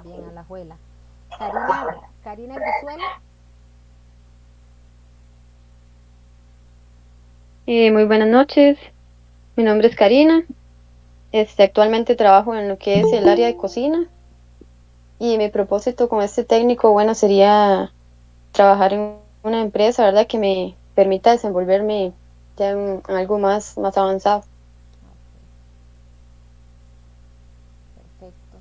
también Alajuela. Karina Brizuela. Muy buenas noches, mi nombre es Karina. Actualmente trabajo en lo que es el área de cocina y mi propósito con este técnico, bueno, sería trabajar en una empresa, ¿verdad? Que me permita desenvolverme ya en algo más avanzado. Perfecto.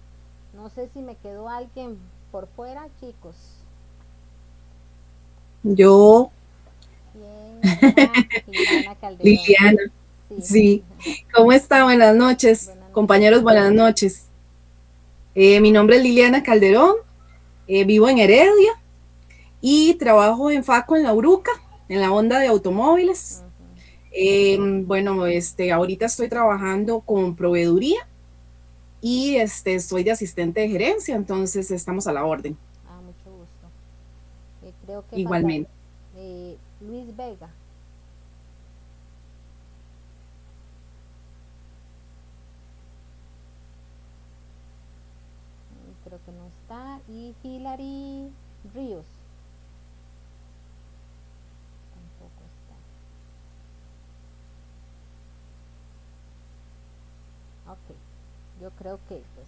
No sé si me quedó alguien por fuera, chicos. Yo, Bien. Liliana Calderón. Liliana, Sí. sí. ¿Cómo está? Buenas noches, Buenas noches. compañeros, buenas noches. Mi nombre es Liliana Calderón, vivo en Heredia y trabajo en FACO en La Uruca, en la onda de automóviles. Ujú. Bueno, ahorita estoy trabajando con proveeduría y estoy de asistente de gerencia, entonces estamos a la orden, Mucho gusto. Creo que falta igualmente. Luis Vega. Creo que no está. Y Hilary Ríos. Tampoco está. Ok. Yo creo que pues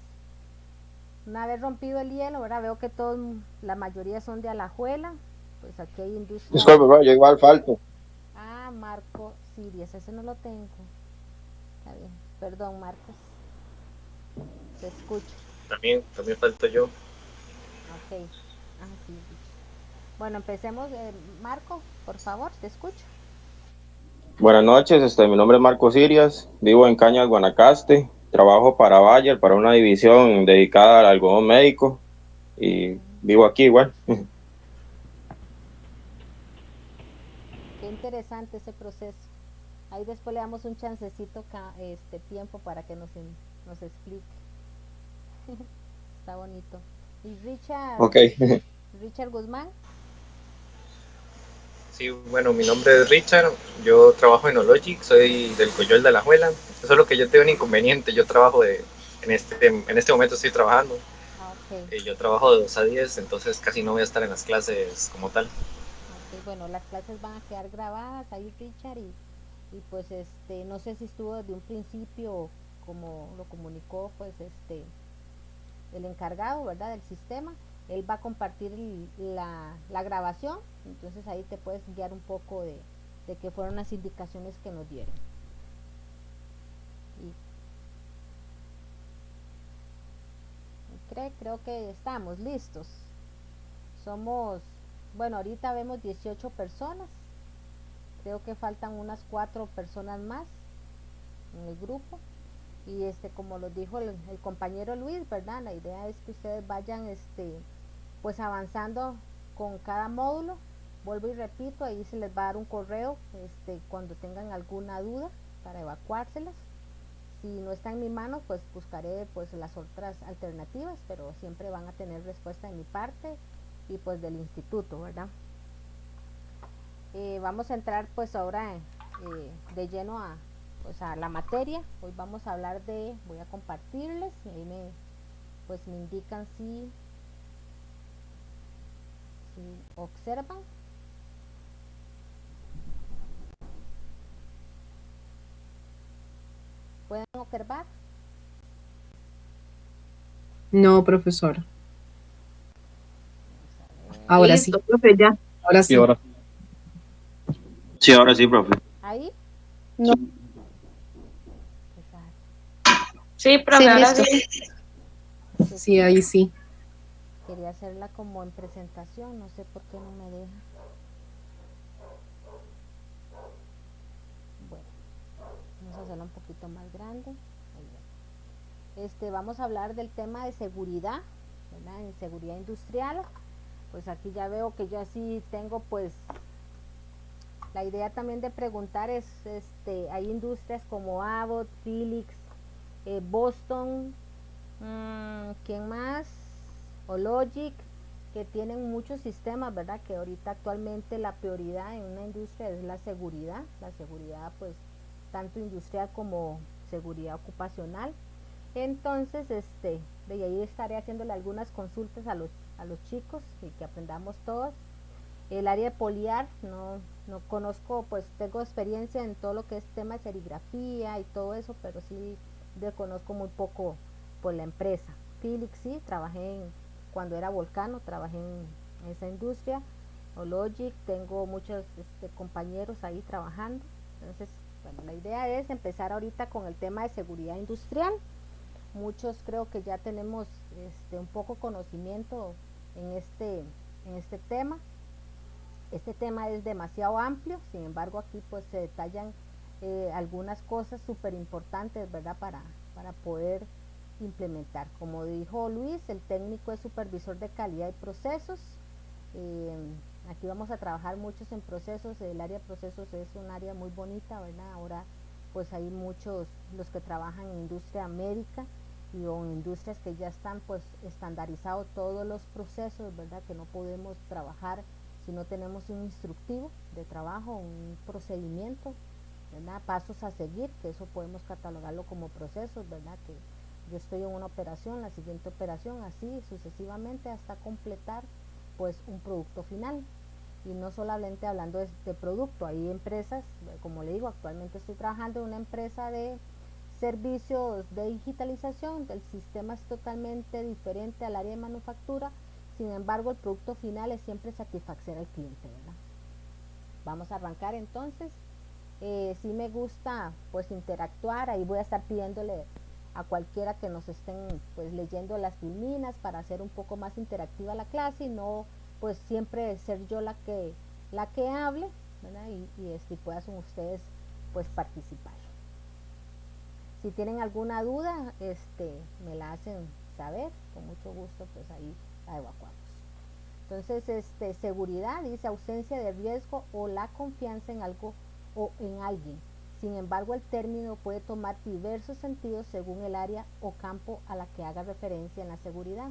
una vez rompido el hielo, ahora veo que todos, la mayoría son de Alajuela. Pues aquí hay industria. Disculpe, bro, yo igual falto. Marco Sirias, ese no lo tengo. Está bien. Perdón, Marcos. Te escucho. También falto yo. Ok. Sí. Bueno, empecemos. Marco, por favor, te escucho. Buenas noches, mi nombre es Marco Sirias, vivo en Cañas, Guanacaste, trabajo para Bayer, para una división dedicada al algodón médico y vivo aquí igual. Qué interesante ese proceso. Ahí después le damos un chancecito, tiempo para que nos explique. Está bonito. Y Ok, Richard Guzmán. Sí, bueno, mi nombre es Richard, yo trabajo en Ologic, soy del Coyol de Alajuela. Solo que yo tengo un inconveniente, en este momento estoy trabajando. Ok. Yo trabajo de 2 a 10, entonces casi no voy a estar en las clases como tal. Ok, bueno, las clases van a quedar grabadas ahí, Richard, y pues no sé si estuvo desde un principio, como lo comunicó pues el encargado, ¿verdad? Del sistema. Él va a compartir la grabación, entonces ahí te puedes guiar un poco de qué fueron las indicaciones que nos dieron. Y creo que estamos listos. Somos, bueno, ahorita vemos 18 personas. Creo que faltan unas 4 personas más en el grupo. Y como lo dijo el compañero Luis, ¿verdad? La idea es que ustedes vayan pues avanzando con cada módulo. Vuelvo y repito, ahí se les va a dar un correo cuando tengan alguna duda para evacuárselas. Si no está en mi mano, pues buscaré pues las otras alternativas, pero siempre van a tener respuesta de mi parte y pues del instituto, ¿verdad? Vamos a entrar pues ahora de lleno pues a la materia. Hoy vamos a hablar voy a compartirles y ahí pues me indican si observan. ¿Pueden observar? No, profesor. Ahora sí, Listo, profe, ya. ahora sí, sí. ahora. Sí, ahora sí, profe. Ahí. No, Sí, sí, profe, ahora listo. sí. Que Sí, ahí sí. quería hacerla como en presentación, no sé por qué no me deja. Bueno, vamos a hacerla un poquito más grande. Vamos a hablar del tema de seguridad, ¿verdad? En seguridad industrial. Pues aquí ya veo que yo así tengo pues la idea también de preguntar es, hay industrias como Abbott, Philips, Boston, ¿quién más? O Logic, que tienen muchos sistemas, ¿verdad? Que ahorita actualmente la prioridad en una industria es la seguridad pues tanto industrial como seguridad ocupacional. Entonces, de ahí estaré haciéndole algunas consultas a los chicos y que aprendamos todos. El área de poliar, no conozco, pues tengo experiencia en todo lo que es tema de serigrafía y todo eso, pero sí desconozco muy poco por la empresa. Philips sí, cuando era Volcano, trabajé en esa industria. O Logic, tengo muchos compañeros ahí trabajando. Entonces, bueno, la idea es empezar ahorita con el tema de seguridad industrial. Muchos creo que ya tenemos un poco conocimiento en este tema. Este tema es demasiado amplio, sin embargo aquí pues se detallan algunas cosas súper importantes, ¿verdad? Para poder implementar. Como dijo Luis, el técnico es supervisor de calidad y procesos. Eh, Aquí vamos a trabajar muchos en procesos. El área de procesos es un área muy bonita, ¿verdad? Ahora pues hay muchos los que trabajan en industria médica o en industrias que ya están pues estandarizados todos los procesos, ¿verdad? Que no podemos trabajar si no tenemos un instructivo de trabajo, un procedimiento, ¿verdad? Pasos a seguir, que eso podemos catalogarlo como procesos, ¿verdad? Que yo estoy en una operación, la siguiente operación, así sucesivamente hasta completar pues un producto final. Y no solamente hablando de producto, hay empresas, como le digo, actualmente estoy trabajando en una empresa de servicios de digitalización, el sistema es totalmente diferente al área de manufactura, sin embargo el producto final es siempre satisfacer al cliente, ¿verdad? Vamos a arrancar entonces. Sí me gusta pues interactuar, ahí voy a estar pidiéndole a cualquiera que nos estén pues leyendo las filminas para hacer un poco más interactiva la clase y no pues siempre ser yo la que hable, ¿verdad? Y puedan ustedes pues participar. Si tienen alguna duda, me la hacen saber, con mucho gusto pues ahí la evacuamos. Entonces, seguridad dice ausencia de riesgo o la confianza en algo o en alguien. Sin embargo, el término puede tomar diversos sentidos según el área o campo a la que haga referencia en la seguridad.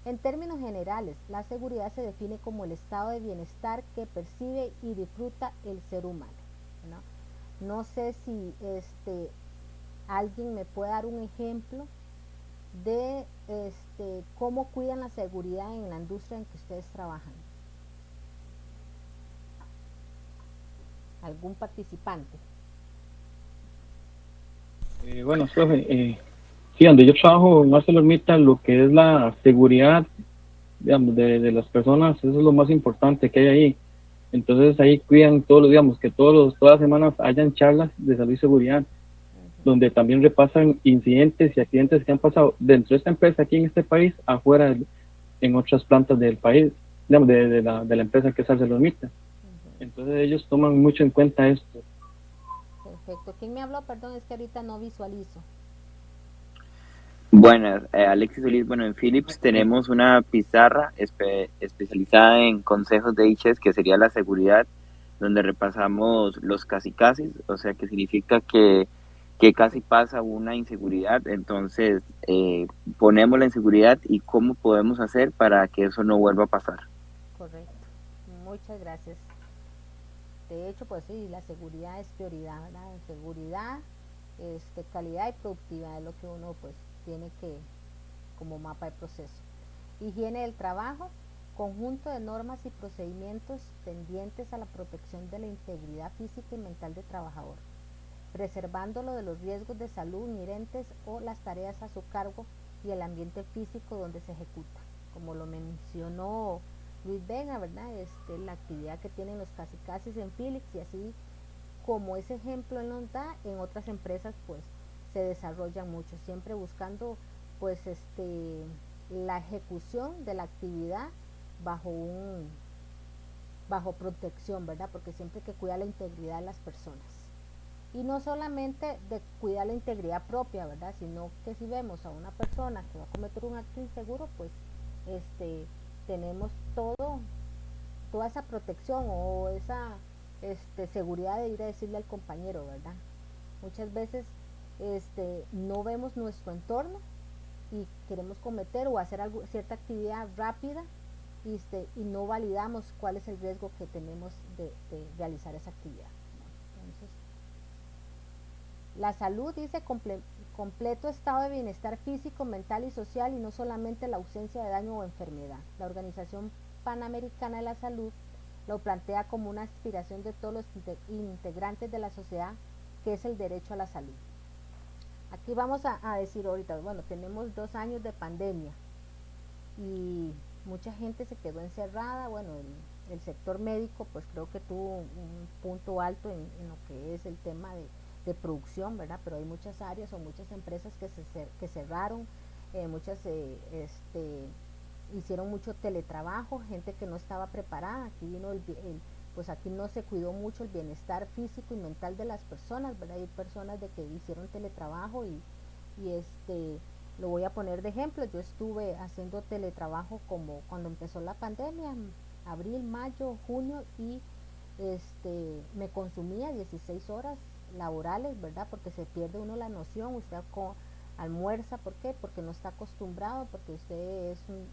En términos generales, la seguridad se define como el estado de bienestar que percibe y disfruta el ser humano, ¿no? No sé si alguien me puede dar un ejemplo de cómo cuidan la seguridad en la industria en que ustedes trabajan. ¿Algún participante? Bueno, profe, sí, donde yo trabajo en ArcelorMittal, lo que es la seguridad, digamos, de las personas, eso es lo más importante que hay ahí. Entonces ahí cuidan todos los, digamos, que todas las semanas hayan charlas de salud y seguridad, donde también repasan incidentes y accidentes que han pasado dentro de esta empresa aquí en este país, afuera en otras plantas del país, digamos, de la empresa que es ArcelorMittal. Entonces ellos toman mucho en cuenta esto. Perfecto. ¿Quién me habló? Perdón, es que ahorita no visualizo. Buenas, Alexis Solís. Bueno, en Philips tenemos una pizarra especializada en consejos de ICHES, que sería la seguridad, donde repasamos los casi casi, o sea, que significa que casi pasa una inseguridad, entonces ponemos la inseguridad y cómo podemos hacer para que eso no vuelva a pasar. Correcto. Muchas gracias. De hecho, pues sí, la seguridad es prioridad, ¿verdad? Seguridad, calidad y productividad es lo que uno pues tiene que, como mapa de proceso. Higiene del trabajo, conjunto de normas y procedimientos tendientes a la protección de la integridad física y mental del trabajador, preservándolo de los riesgos de salud inherentes o las tareas a su cargo y el ambiente físico donde se ejecuta. Como lo mencionó Luis Vega, ¿verdad? La actividad que tienen los casi en Philips, y así como ese ejemplo él nos da, en otras empresas pues se desarrollan mucho, siempre buscando pues la ejecución de la actividad bajo protección, ¿verdad? Porque siempre hay que cuidar la integridad de las personas. Y no solamente de cuidar la integridad propia, ¿verdad? Sino que si vemos a una persona que va a cometer un acto inseguro, pues tenemos toda esa protección o esa seguridad de ir a decirle al compañero, ¿verdad? Muchas veces no vemos nuestro entorno y queremos cometer o hacer cierta actividad rápida y no validamos cuál es el riesgo que tenemos de realizar esa actividad. Entonces, La salud dice completo estado de bienestar físico, mental y social, y no solamente la ausencia de daño o enfermedad. La Organización Panamericana de la Salud lo plantea como una aspiración de todos los integrantes de la sociedad, que es el derecho a la salud. Aquí vamos a decir ahorita, bueno, tenemos 2 años de pandemia y mucha gente se quedó encerrada. Bueno, el sector médico pues creo que tuvo un punto alto en lo que es el tema de producción, ¿verdad? Pero hay muchas áreas o muchas empresas que cerraron, muchas hicieron mucho teletrabajo, gente que no estaba preparada. Aquí vino pues aquí no se cuidó mucho el bienestar físico y mental de las personas, ¿verdad? Hay personas de que hicieron teletrabajo y lo voy a poner de ejemplo. Yo estuve haciendo teletrabajo como cuando empezó la pandemia, abril, mayo, junio, y me consumía 16 horas laborales, ¿verdad? Porque se pierde uno la noción. Usted almuerza, ¿por qué? Porque no está acostumbrado, porque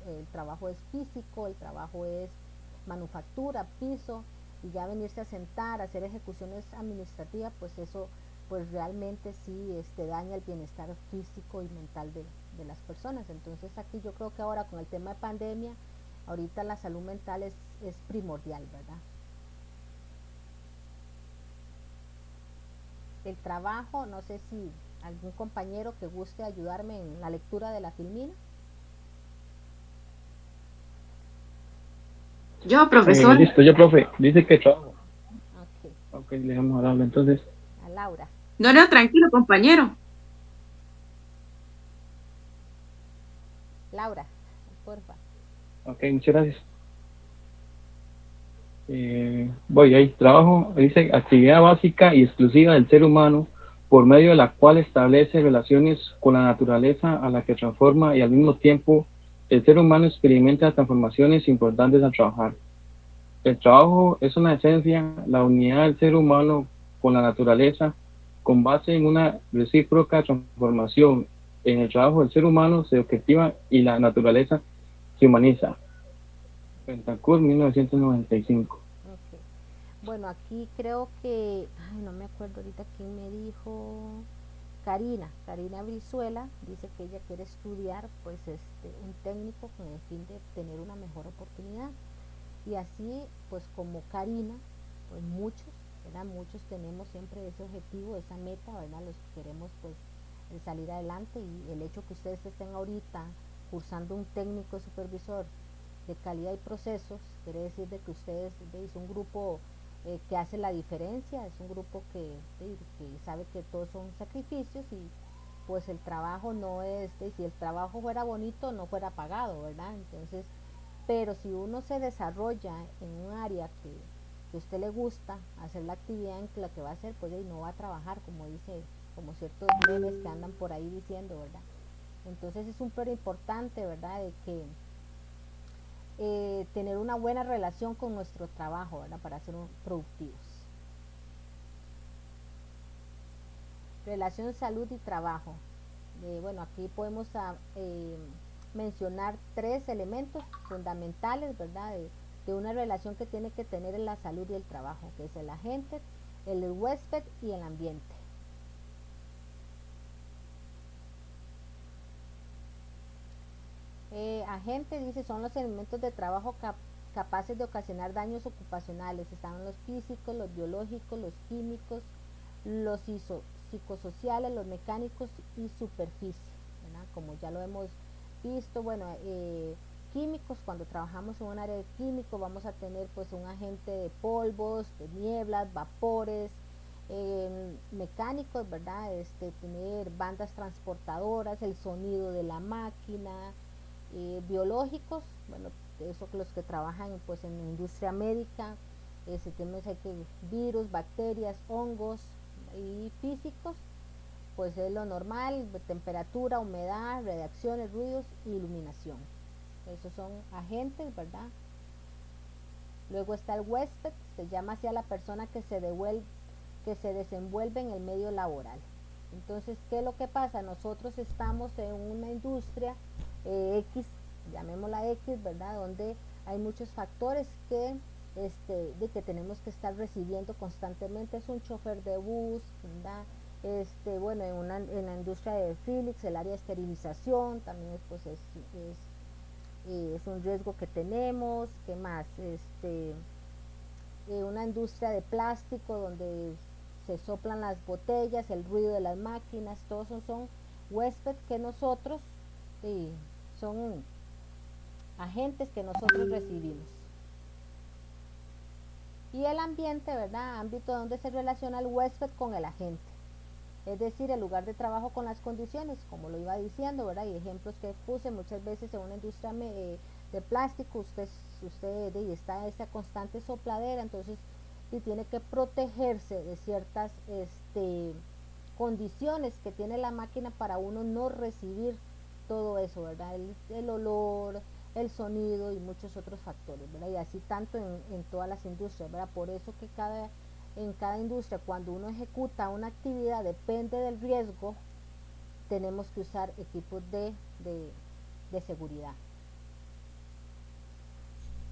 el trabajo es físico, el trabajo es manufactura, piso, y ya venirse a sentar, a hacer ejecuciones administrativas, pues eso pues realmente sí daña el bienestar físico y mental de las personas. Entonces aquí yo creo que ahora con el tema de pandemia, ahorita la salud mental es primordial, ¿verdad? El trabajo, no sé si algún compañero que guste ayudarme en la lectura de la filmina. Yo, profesor. Listo, yo, profe. Dice que trabajo. Ok, Ok, le damos a hablar entonces. a Laura. No, no, tranquilo, compañero. Laura, porfa. Ok, muchas gracias. Voy ahí, trabajo, dice actividad básica y exclusiva del ser humano, por medio de la cual establece relaciones con la naturaleza a la que transforma, y al mismo tiempo el ser humano experimenta transformaciones importantes al trabajar. El trabajo es una esencia, la unidad del ser humano con la naturaleza, con base en una recíproca transformación. En el trabajo el ser humano se objetiva y la naturaleza se humaniza. Bentancur, 1995. Okay. Bueno, aquí creo que, ay, no me acuerdo ahorita quién me dijo, Karina Brizuela, dice que ella quiere estudiar pues un técnico con el fin de tener una mejor oportunidad. Y así pues como Karina, pues muchos, ¿verdad? Muchos tenemos siempre ese objetivo, esa meta, ¿verdad? Los que queremos pues salir adelante, y el hecho que ustedes estén ahorita cursando un técnico supervisor de calidad y procesos, quiere decir de que ustedes es un grupo que hace la diferencia, es un grupo que sabe que todos son sacrificios, y pues el trabajo no es, si el trabajo fuera bonito no fuera pagado, ¿verdad? Entonces, pero si uno se desarrolla en un área que a usted le gusta hacer la actividad en la que va a hacer, pues no va a trabajar, como ciertos memes que andan por ahí diciendo, ¿verdad? Entonces es súper importante, ¿verdad? De que tener una buena relación con nuestro trabajo, ¿verdad? Para ser productivos. Relación salud y trabajo. Bueno, aquí podemos mencionar 3 elementos fundamentales, ¿verdad? De una relación que tiene que tener en la salud y el trabajo, que es el agente, el huésped y el ambiente. Agente dice son los elementos de trabajo capaces de ocasionar daños ocupacionales. Están los físicos, los biológicos, los químicos, los psicosociales, los mecánicos y superficie, ¿verdad? Como ya lo hemos visto. Bueno, químicos, cuando trabajamos en un área de químico vamos a tener pues un agente de polvos, de nieblas, vapores, mecánicos, ¿verdad? Tener bandas transportadoras, el sonido de la máquina. Biológicos, bueno, eso los que trabajan pues en la industria médica, tenemos que virus, bacterias, hongos. Y físicos, pues es lo normal, temperatura, humedad, radiaciones, ruidos y iluminación. Esos son agentes, ¿verdad? Luego está el huésped, se llama así a la persona que se desenvuelve en el medio laboral. Entonces, ¿qué es lo que pasa? Nosotros estamos en una industria X, llamémosla X, ¿verdad? Donde hay muchos factores de que tenemos que estar recibiendo constantemente. Es un chofer de bus, ¿verdad? Bueno, en la industria de Philips, el área de esterilización también pues es un riesgo que tenemos. ¿Qué más? Una industria de plástico donde se soplan las botellas, el ruido de las máquinas, todos esos son huéspedes que nosotros, son agentes que nosotros recibimos. Y el ambiente, ¿verdad? Ámbito donde se relaciona el huésped con el agente. Es decir, el lugar de trabajo con las condiciones, como lo iba diciendo, ¿verdad? Y ejemplos que puse, muchas veces en una industria de plástico, usted está en esa constante sopladera, entonces tiene que protegerse de ciertas condiciones que tiene la máquina para uno no recibir todo eso, ¿verdad? El olor, el sonido y muchos otros factores, ¿verdad? Y así tanto en todas las industrias, ¿verdad? Por eso que en cada industria, cuando uno ejecuta una actividad, depende del riesgo, tenemos que usar equipos de seguridad.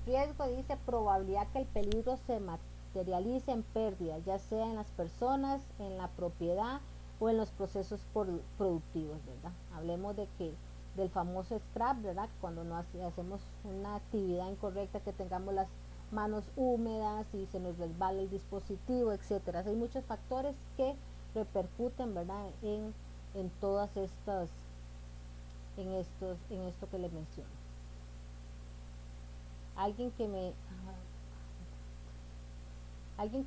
Riesgo dice probabilidad que el peligro se materialice en pérdidas, ya sea en las personas, en la propiedad o en los procesos productivos, ¿verdad? Hablemos del famoso scrap, ¿verdad? Cuando hacemos una actividad incorrecta, que tengamos las manos húmedas y se nos resbala el dispositivo, etcétera. Hay muchos factores que repercuten, ¿verdad? En todas estas, en esto que les menciono. Alguien que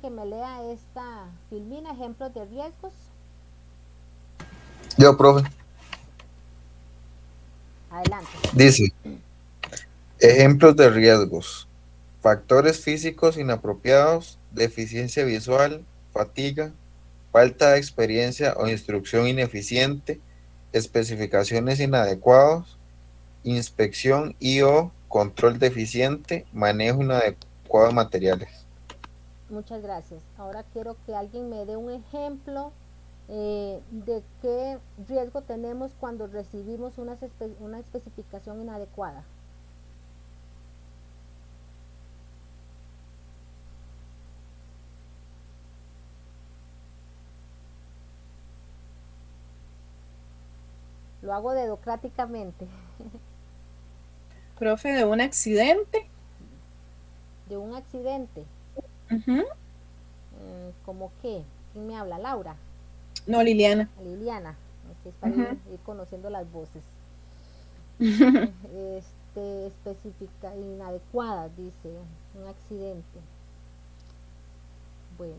me lea esta filmina, ejemplos de riesgos. Yo, profe. Adelante. Dice, ejemplos de riesgos: factores físicos inapropiados, deficiencia visual, fatiga, falta de experiencia o instrucción ineficiente, especificaciones inadecuadas, inspección y o control deficiente, manejo inadecuado de materiales. Muchas gracias. Ahora quiero que alguien me dé un ejemplo de qué riesgo tenemos cuando recibimos una especificación inadecuada. Lo hago dedocráticamente. Profe, de un accidente. De un accidente. ¿Cómo qué? ¿Quién me habla? ¿Laura? No, Liliana. Liliana, que está ir conociendo las voces. Específica, inadecuada, dice, un accidente. Bueno,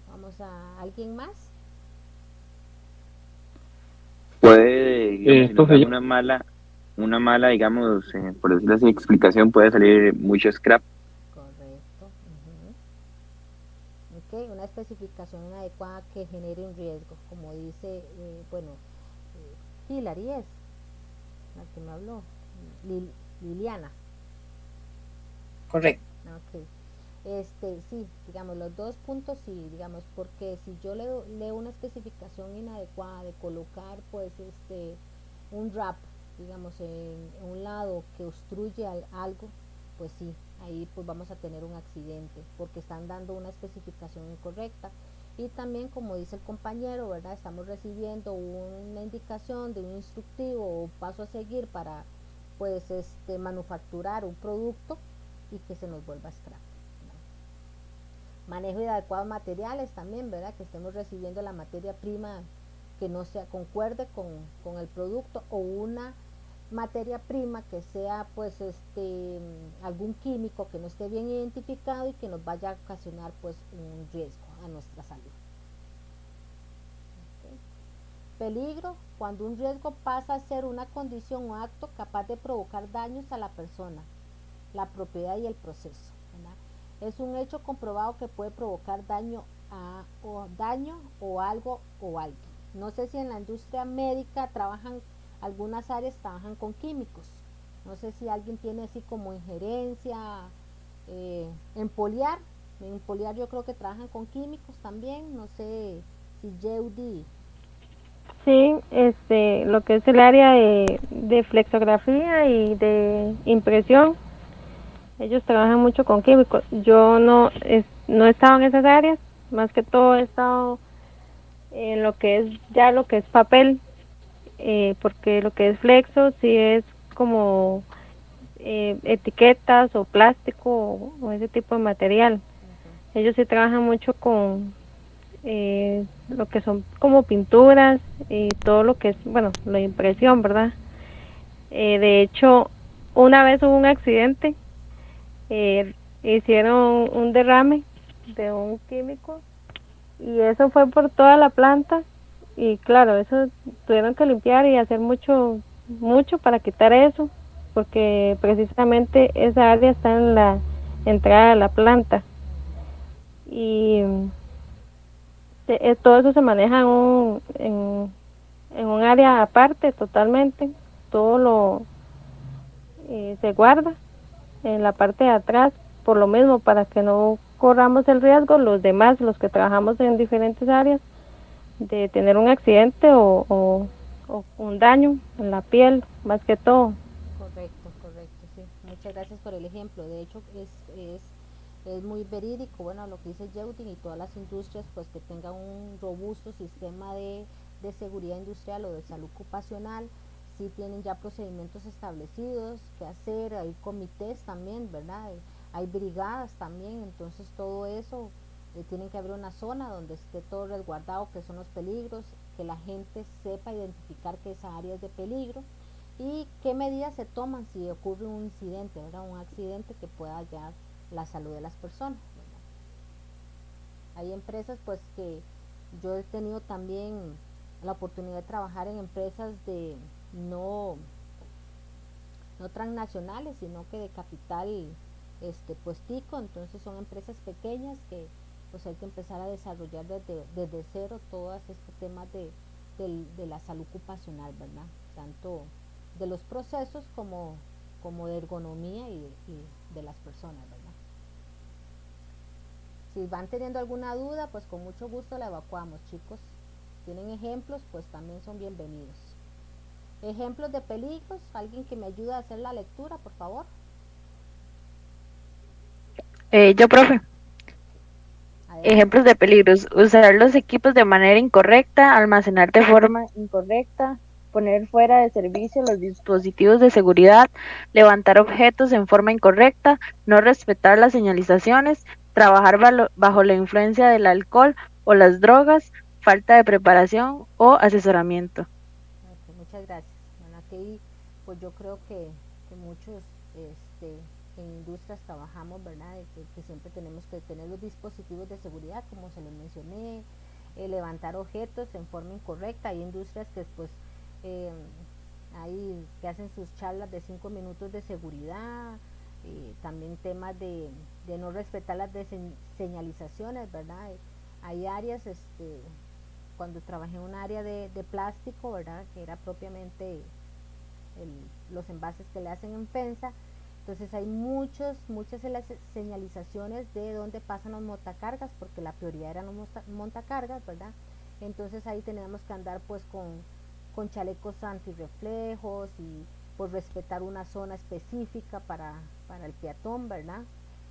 vamos a alguien más. Puede, digamos, si una mala, digamos, por decirlo así, explicación, puede salir mucho scrap. Correcto. Ok, una especificación inadecuada que genere un riesgo, como dice, Hilary es la que me habló, Liliana. Correcto. Ok. Sí, digamos, los 2 puntos sí, digamos, porque si yo leo una especificación inadecuada de colocar, pues, un wrap, digamos, en un lado que obstruye algo, pues sí, ahí pues vamos a tener un accidente, porque están dando una especificación incorrecta. Y también, como dice el compañero, ¿verdad? Estamos recibiendo una indicación de un instructivo o paso a seguir para, pues, manufacturar un producto y que se nos vuelva scrap. Manejo de adecuados materiales también, ¿verdad? Que estemos recibiendo la materia prima que no sea concuerde con el producto, o una materia prima que sea, pues, algún químico que no esté bien identificado y que nos vaya a ocasionar, pues, un riesgo a nuestra salud. Okay. Peligro, cuando un riesgo pasa a ser una condición o acto capaz de provocar daños a la persona, la propiedad y el proceso, ¿verdad? Es un hecho comprobado que puede provocar daño o algo o alguien. No sé si en la industria médica algunas áreas trabajan con químicos. No sé si alguien tiene así como injerencia. En poliar yo creo que trabajan con químicos también. No sé si Yeudi. Sí, lo que es el área de flexografía y de impresión, ellos trabajan mucho con químicos. Yo no he estado en esas áreas, más que todo he estado en lo que es ya lo que es papel, porque lo que es flexo sí es como etiquetas o plástico o ese tipo de material. Ellos sí trabajan mucho con lo que son como pinturas y todo lo que es, bueno, la impresión, ¿verdad? De hecho, una vez hubo un accidente, eh, hicieron un derrame de un químico y eso fue por toda la planta y claro, eso tuvieron que limpiar y hacer mucho para quitar eso, porque precisamente esa área está en la entrada de la planta y todo eso se maneja en un área aparte totalmente, todo lo se guarda en la parte de atrás, por lo mismo, para que no corramos el riesgo los demás, los que trabajamos en diferentes áreas, de tener un accidente o un daño en la piel, más que todo. Correcto, correcto, sí. Muchas gracias por el ejemplo. De hecho, es muy verídico, bueno, lo que dice Yeudin y todas las industrias, pues que tengan un robusto sistema de seguridad industrial o de salud ocupacional, sí tienen ya procedimientos establecidos que hacer, hay comités también, ¿verdad? Hay brigadas también, entonces todo eso, tienen que haber una zona donde esté todo resguardado, que son los peligros, que la gente sepa identificar que esa área es de peligro y qué medidas se toman si ocurre un incidente, ¿verdad? Un accidente que pueda hallar la salud de las personas, ¿verdad? Hay empresas pues que yo he tenido también la oportunidad de trabajar en empresas de no transnacionales, sino que de capital pues tico, entonces son empresas pequeñas que pues hay que empezar a desarrollar desde cero todos estos temas de la salud ocupacional, ¿verdad? Tanto de los procesos como de ergonomía y de las personas, ¿verdad? Si van teniendo alguna duda, pues con mucho gusto la evacuamos, chicos. Tienen ejemplos, pues también son bienvenidos. Ejemplos de peligros, alguien que me ayude a hacer la lectura, por favor. Yo, profe. Adelante. Ejemplos de peligros: usar los equipos de manera incorrecta, almacenar de forma incorrecta, poner fuera de servicio los dispositivos de seguridad, levantar objetos en forma incorrecta, no respetar las señalizaciones, trabajar bajo la influencia del alcohol o las drogas, falta de preparación o asesoramiento. Okay, muchas gracias. Bueno, aquí pues yo creo que muchos en industrias trabajamos, ¿verdad? Que siempre tenemos que tener los dispositivos de seguridad, como se los mencioné, levantar objetos en forma incorrecta. Hay industrias que pues hay que hacen sus charlas de 5 minutos de seguridad, también temas de no respetar las señalizaciones, ¿verdad? Hay áreas, cuando trabajé en un área de plástico, ¿verdad? Que era propiamente los envases que le hacen en FENSA. Entonces hay muchas señalizaciones de dónde pasan los montacargas, porque la prioridad eran los montacargas, ¿verdad? Entonces ahí teníamos que andar pues con chalecos antirreflejos y pues respetar una zona específica para el peatón, ¿verdad?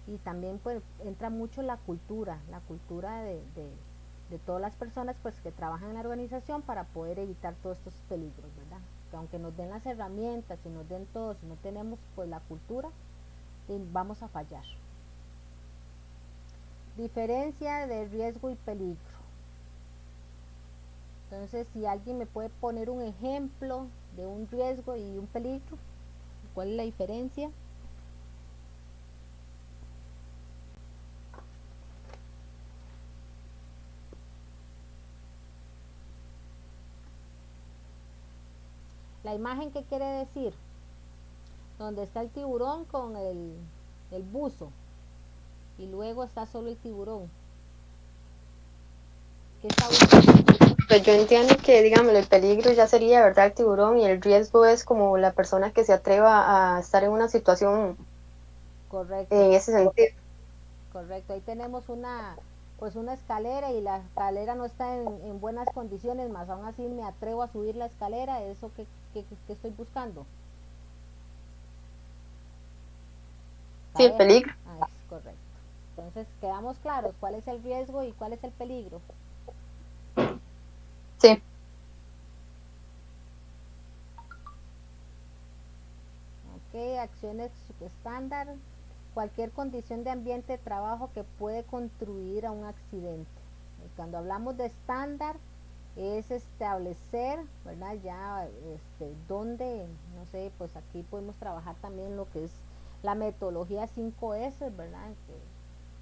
Y también pues entra mucho la cultura de todas las personas pues que trabajan en la organización para poder evitar todos estos peligros, ¿verdad? Que aunque nos den las herramientas y nos den todo, si no tenemos pues la cultura, vamos a fallar. Diferencia de riesgo y peligro. Entonces, si alguien me puede poner un ejemplo de un riesgo y un peligro, ¿cuál es la diferencia? La imagen, ¿qué quiere decir? Donde está el tiburón con el buzo y luego está solo el tiburón. ¿Qué está buscando? Pues yo entiendo que, digamos, el peligro ya sería, ¿verdad?, el tiburón, y el riesgo es como la persona que se atreva a estar en una situación. Correcto. En ese sentido. Correcto, ahí tenemos una escalera y la escalera no está en buenas condiciones, más aún así me atrevo a subir la escalera. ¿Eso qué estoy buscando? Sí, el peligro. Es correcto. Entonces quedamos claros cuál es el riesgo y cuál es el peligro. Sí. Ok, acciones estándar. Cualquier condición de ambiente de trabajo que puede contribuir a un accidente. Cuando hablamos de estándar, es establecer, ¿verdad? Ya, dónde, no sé, pues aquí podemos trabajar también lo que es la metodología 5S, ¿verdad?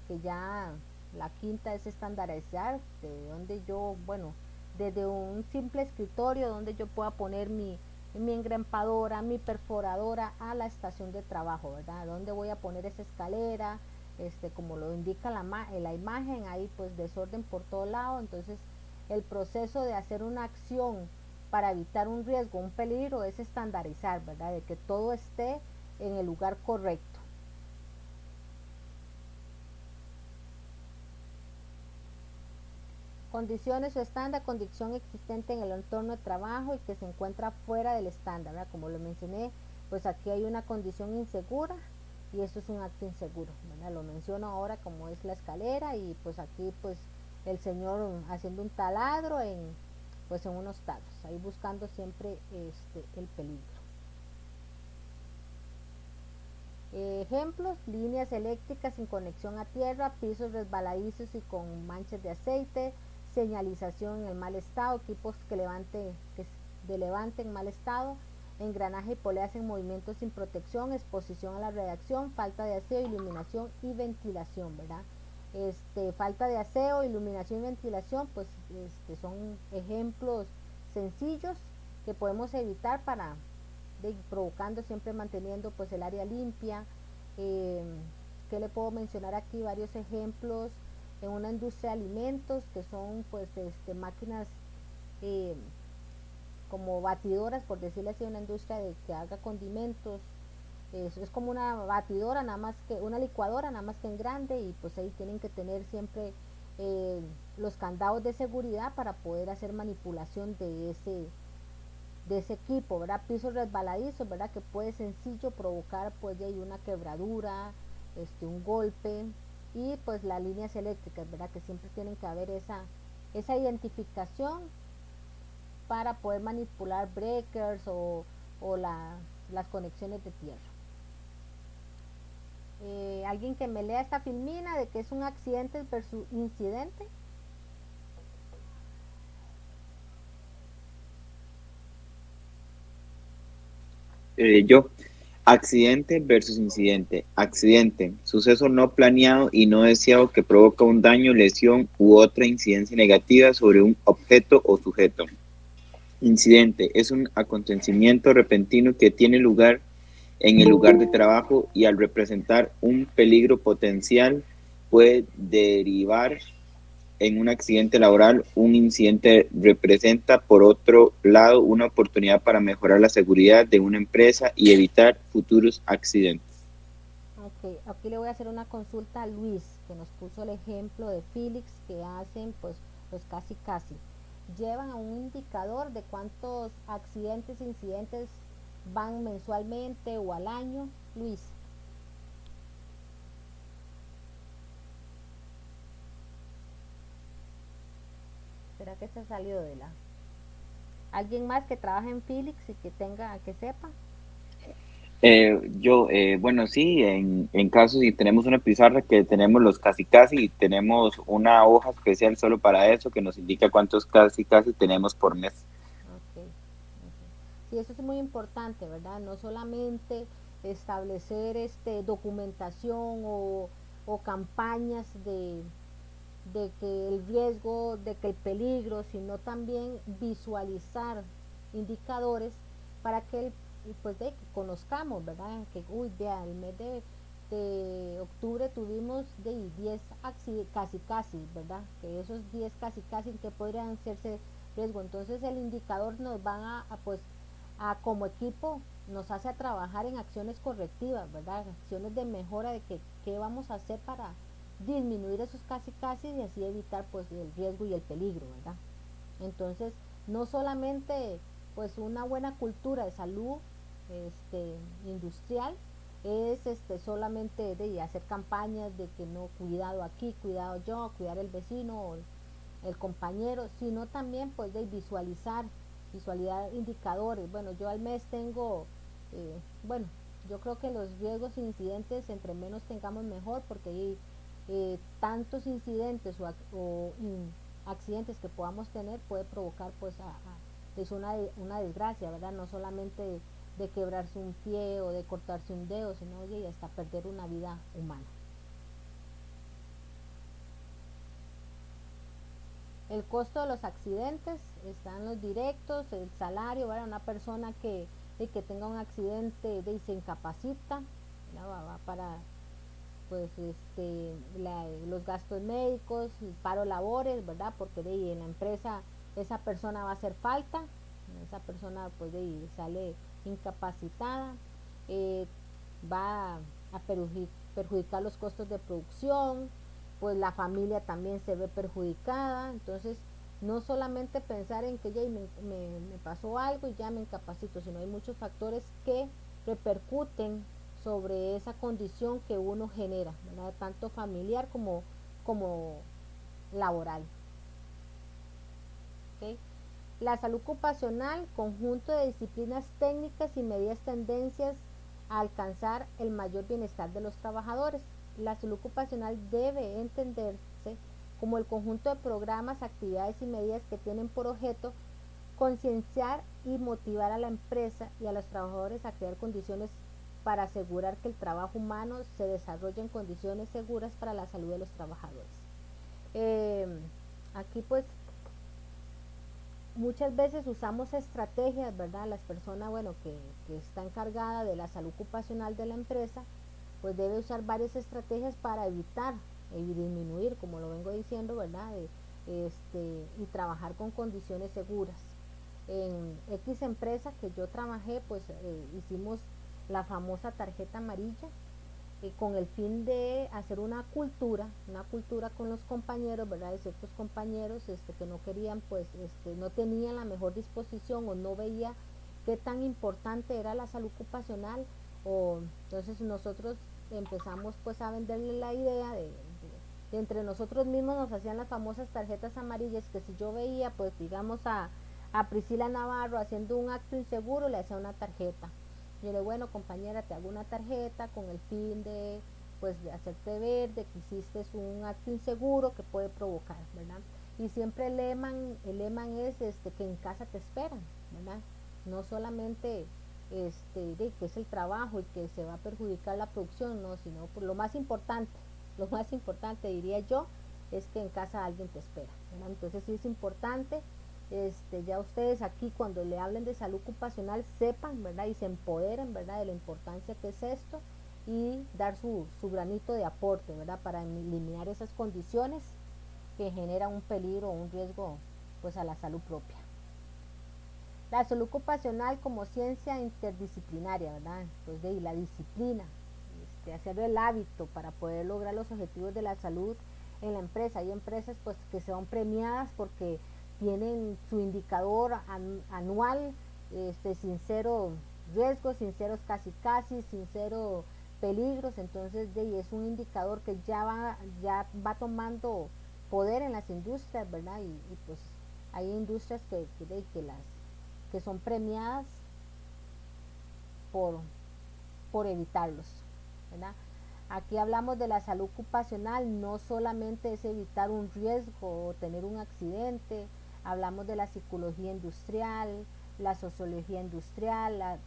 Que ya la quinta es estandarizar, de donde yo, bueno, desde un simple escritorio donde yo pueda poner mi engrampadora, mi perforadora a la estación de trabajo, ¿verdad? Donde voy a poner esa escalera, como lo indica la imagen, ahí pues desorden por todo lado. Entonces el proceso de hacer una acción para evitar un riesgo, un peligro, es estandarizar, ¿verdad? De que todo esté en el lugar correcto. Condiciones o estándar, condición existente en el entorno de trabajo y que se encuentra fuera del estándar, ¿verdad? Como lo mencioné, pues aquí hay una condición insegura y esto es un acto inseguro, ¿verdad? Lo menciono ahora como es la escalera y pues aquí pues el señor haciendo un taladro pues en unos talos, ahí buscando siempre el peligro. Ejemplos: líneas eléctricas sin conexión a tierra, pisos resbaladizos y con manchas de aceite, señalización en mal estado, equipos que levante en mal estado, engranaje y poleas en movimiento sin protección, exposición a la radiación, falta de aseo, iluminación y ventilación, ¿verdad? Falta de aseo, iluminación y ventilación, pues son ejemplos sencillos que podemos evitar para provocando, siempre manteniendo pues el área limpia. ¿Qué le puedo mencionar aquí? Varios ejemplos en una industria de alimentos que son pues máquinas como batidoras, por decirlo así, una industria que haga condimentos. Es como una batidora, nada más que una licuadora, nada más que en grande, y pues ahí tienen que tener siempre los candados de seguridad para poder hacer manipulación de ese equipo, ¿verdad? Pisos resbaladizos, ¿verdad? Que puede sencillo provocar pues de ahí una quebradura, un golpe, y pues las líneas eléctricas, ¿verdad? Que siempre tienen que haber esa identificación para poder manipular breakers o las conexiones de tierra. Alguien que me lea esta filmina de que es un accidente versus incidente. Yo, accidente versus incidente. Accidente, suceso no planeado y no deseado que provoca un daño, lesión u otra incidencia negativa sobre un objeto o sujeto. Incidente, es un acontecimiento repentino que tiene lugar en el lugar de trabajo y al representar un peligro potencial puede derivar en un accidente laboral. Un incidente representa, por otro lado, una oportunidad para mejorar la seguridad de una empresa y evitar futuros accidentes. Ok, aquí le voy a hacer una consulta a Luis, que nos puso el ejemplo de Felix, que hacen pues los casi casi. Llevan a un indicador de cuántos accidentes, incidentes van mensualmente o al año, Luis. ¿Será que se salió de la? ¿Alguien más que trabaje en Felix y que sepa? Bueno, sí, en caso si tenemos una pizarra que tenemos los casi casi y tenemos una hoja especial solo para eso que nos indica cuántos casi casi tenemos por mes. Okay. Sí, eso es muy importante, ¿verdad? No solamente establecer documentación o campañas de que el riesgo, de que el peligro, sino también visualizar indicadores para que pues que conozcamos, ¿verdad? Que vea, el mes de octubre tuvimos 10 casi casi, ¿verdad? Que esos 10 casi casi que podrían hacerse riesgo. Entonces el indicador nos va pues a como equipo nos hace a trabajar en acciones correctivas, ¿verdad? Acciones de mejora de qué vamos a hacer para disminuir esos casi casi y así evitar pues el riesgo y el peligro, ¿verdad? Entonces no solamente pues una buena cultura de salud industrial es solamente de hacer campañas de que no, cuidado aquí, cuidado yo, cuidar el vecino el compañero, sino también pues de visualizar indicadores. Bueno, yo al mes tengo, bueno, yo creo que los riesgos e incidentes entre menos tengamos mejor, porque hay tantos incidentes o accidentes que podamos tener puede provocar pues es una desgracia, ¿verdad? No solamente de quebrarse un pie o de cortarse un dedo, sino oye, y hasta perder una vida humana. El costo de los accidentes, están los directos, el salario, ¿verdad? Una persona que tenga un accidente se incapacita, va para pues los gastos médicos, el paro labores, ¿verdad? Porque en la empresa esa persona va a hacer falta, esa persona pues sale incapacitada, va a perjudicar los costos de producción, pues la familia también se ve perjudicada. Entonces no solamente pensar en que ya me pasó algo y ya me incapacito, sino hay muchos factores que repercuten sobre esa condición que uno genera, ¿verdad? Tanto familiar como laboral. ¿Okay? La salud ocupacional, conjunto de disciplinas técnicas y medidas tendencias a alcanzar el mayor bienestar de los trabajadores. La salud ocupacional debe entenderse como el conjunto de programas, actividades y medidas que tienen por objeto concienciar y motivar a la empresa y a los trabajadores a crear condiciones para asegurar que el trabajo humano se desarrolle en condiciones seguras para la salud de los trabajadores. Aquí pues muchas veces usamos estrategias, ¿verdad? Las personas, bueno, que está encargada de la salud ocupacional de la empresa, pues debe usar varias estrategias para evitar y disminuir, como lo vengo diciendo, ¿verdad? Y trabajar con condiciones seguras. En X empresa que yo trabajé, pues hicimos la famosa tarjeta amarilla, con el fin de hacer una cultura con los compañeros, ¿verdad? De ciertos compañeros que no querían, pues no tenían la mejor disposición o no veía qué tan importante era la salud ocupacional, entonces nosotros empezamos pues a venderle la idea de entre nosotros mismos nos hacían las famosas tarjetas amarillas, que si yo veía pues digamos a Priscila Navarro haciendo un acto inseguro, le hacía una tarjeta. Yo le digo, bueno compañera, te hago una tarjeta con el fin de pues de hacerte ver de que hiciste un acto inseguro que puede provocar, ¿verdad? Y siempre el lema es que en casa te esperan, ¿verdad? No solamente de que es el trabajo y que se va a perjudicar la producción, no, sino por lo más importante diría yo, es que en casa alguien te espera, ¿verdad? Entonces sí es importante. Ya ustedes aquí cuando le hablen de salud ocupacional sepan, ¿verdad? Y se empoderen, ¿verdad? De la importancia que es esto y dar su granito de aporte, ¿verdad? Para eliminar esas condiciones que generan un peligro o un riesgo pues a la salud propia. La salud ocupacional como ciencia interdisciplinaria, ¿verdad? Pues de la disciplina, hacer el hábito para poder lograr los objetivos de la salud en la empresa. Hay empresas pues que son premiadas porque tienen su indicador anual, sin cero riesgos, sin ceros casi, sin cero peligros. Entonces es un indicador que ya va tomando poder en las industrias, ¿verdad? Y pues hay industrias que son premiadas por evitarlos, ¿verdad? Aquí hablamos de la salud ocupacional, no solamente es evitar un riesgo o tener un accidente, hablamos de la psicología industrial, la sociología industrial, la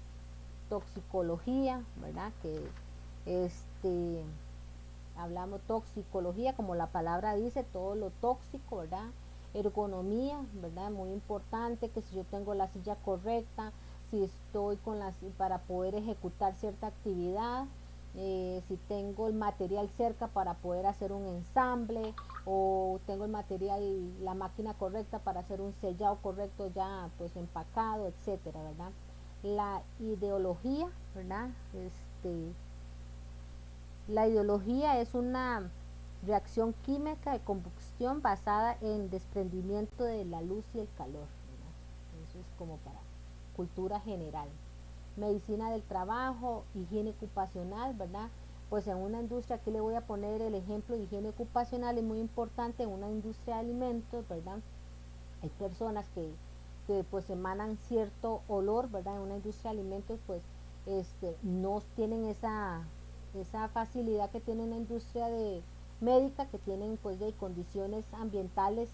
toxicología, ¿verdad? Que hablamos toxicología, como la palabra dice, todo lo tóxico, ¿verdad? Ergonomía, ¿verdad? Muy importante, que si yo tengo la silla correcta, si estoy para poder ejecutar cierta actividad, si tengo el material cerca para poder hacer un ensamble, o tengo el material, la máquina correcta para hacer un sellado correcto ya pues empacado, etcétera, ¿verdad? La ideología, ¿verdad? La ideología es una reacción química de combustión basada en desprendimiento de la luz y el calor, ¿verdad? Eso es como para cultura general. Medicina del trabajo, higiene ocupacional, ¿verdad? pues en una industria, aquí le voy a poner el ejemplo de higiene ocupacional, es muy importante en una industria de alimentos, ¿verdad? Hay personas que pues emanan cierto olor, ¿verdad? En una industria de alimentos pues no tienen esa facilidad que tiene una industria de médica, que tienen pues de condiciones ambientales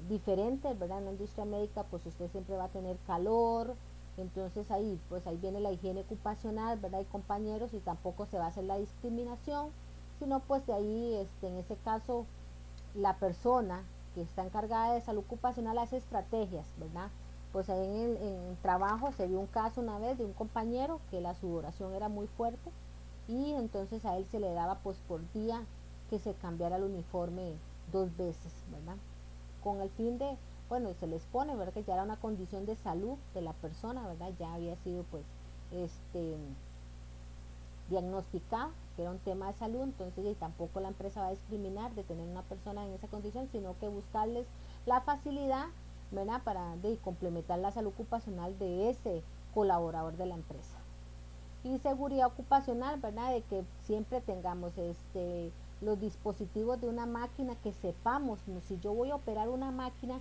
diferentes, ¿verdad? En la industria médica pues usted siempre va a tener calor, entonces ahí pues ahí viene la higiene ocupacional, ¿verdad? Y compañeros, y tampoco se va a hacer la discriminación, sino pues de ahí en ese caso la persona que está encargada de salud ocupacional hace estrategias, ¿verdad? Pues ahí en el trabajo se vio un caso una vez de un compañero que la sudoración era muy fuerte, y entonces a él se le daba pues por día que se cambiara el uniforme 2 veces, ¿verdad? Con el fin de, bueno, se les pone, ¿verdad? Que ya era una condición de salud de la persona, ¿verdad? Ya había sido pues diagnosticado que era un tema de salud, entonces y tampoco la empresa va a discriminar de tener una persona en esa condición, sino que buscarles la facilidad, ¿verdad? Para complementar la salud ocupacional de ese colaborador de la empresa. Y seguridad ocupacional, ¿verdad? De que siempre tengamos los dispositivos de una máquina, que sepamos, si yo voy a operar una máquina,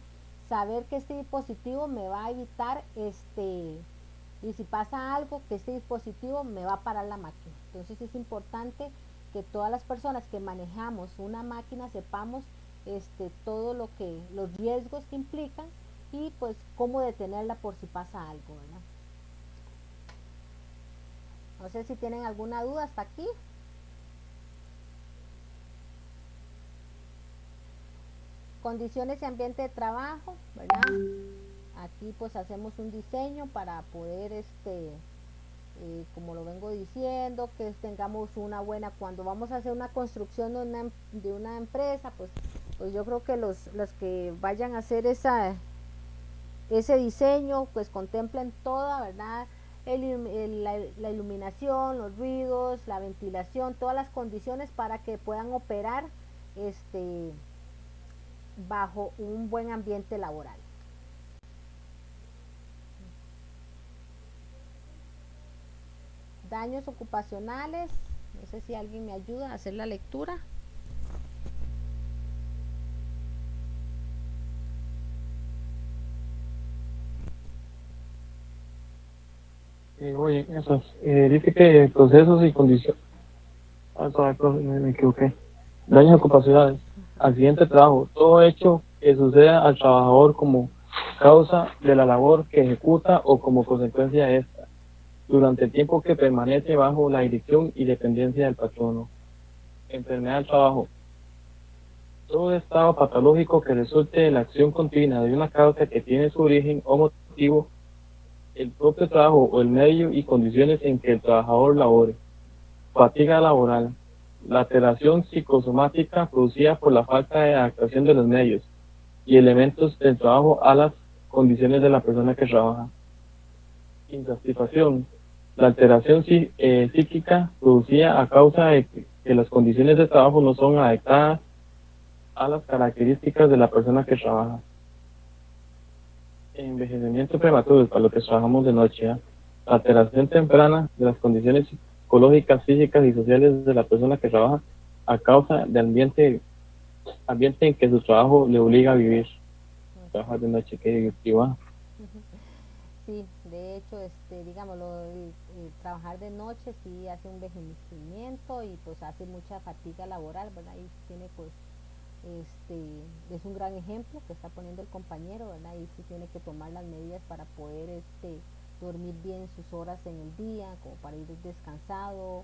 saber que este dispositivo me va a evitar y si pasa algo, que este dispositivo me va a parar la máquina. Entonces es importante que todas las personas que manejamos una máquina sepamos todo los riesgos que implican, y pues cómo detenerla por si pasa algo, ¿verdad? No sé si tienen alguna duda hasta aquí. Condiciones y ambiente de trabajo, ¿verdad? Aquí pues hacemos un diseño para poder, como lo vengo diciendo, que tengamos una buena, cuando vamos a hacer una construcción de una empresa, pues yo creo que los que vayan a hacer ese diseño, pues contemplen toda, ¿verdad? La iluminación, los ruidos, la ventilación, todas las condiciones para que puedan operar bajo un buen ambiente laboral. Daños ocupacionales, no sé si alguien me ayuda a hacer la lectura. Oye, esas, dice que procesos y condiciones. Me equivoqué. Daños ocupacionales, accidente de trabajo, todo hecho que suceda al trabajador como causa de la labor que ejecuta o como consecuencia de esta, durante el tiempo que permanece bajo la dirección y dependencia del patrono. Enfermedad del trabajo, todo estado patológico que resulte de la acción continua de una causa que tiene su origen o motivo el propio trabajo o el medio y condiciones en que el trabajador labore. Fatiga laboral, la alteración psicosomática producida por la falta de adaptación de los medios y elementos del trabajo a las condiciones de la persona que trabaja. Insatisfacción, la alteración psíquica producida a causa de que las condiciones de trabajo no son adecuadas a las características de la persona que trabaja. Envejecimiento prematuro, para lo que trabajamos de noche, ¿eh? Alteración temprana de las condiciones psicológicas, físicas y sociales de la persona que trabaja a causa del ambiente en que su trabajo le obliga a vivir. Trabajar de noche, que divertido. Sí, de hecho, digámoslo, el trabajar de noche sí hace un envejecimiento y pues hace mucha fatiga laboral, ¿verdad? Y tiene pues es un gran ejemplo que está poniendo el compañero, ¿verdad? Y sí tiene que tomar las medidas para poder dormir bien sus horas en el día, como para ir descansado,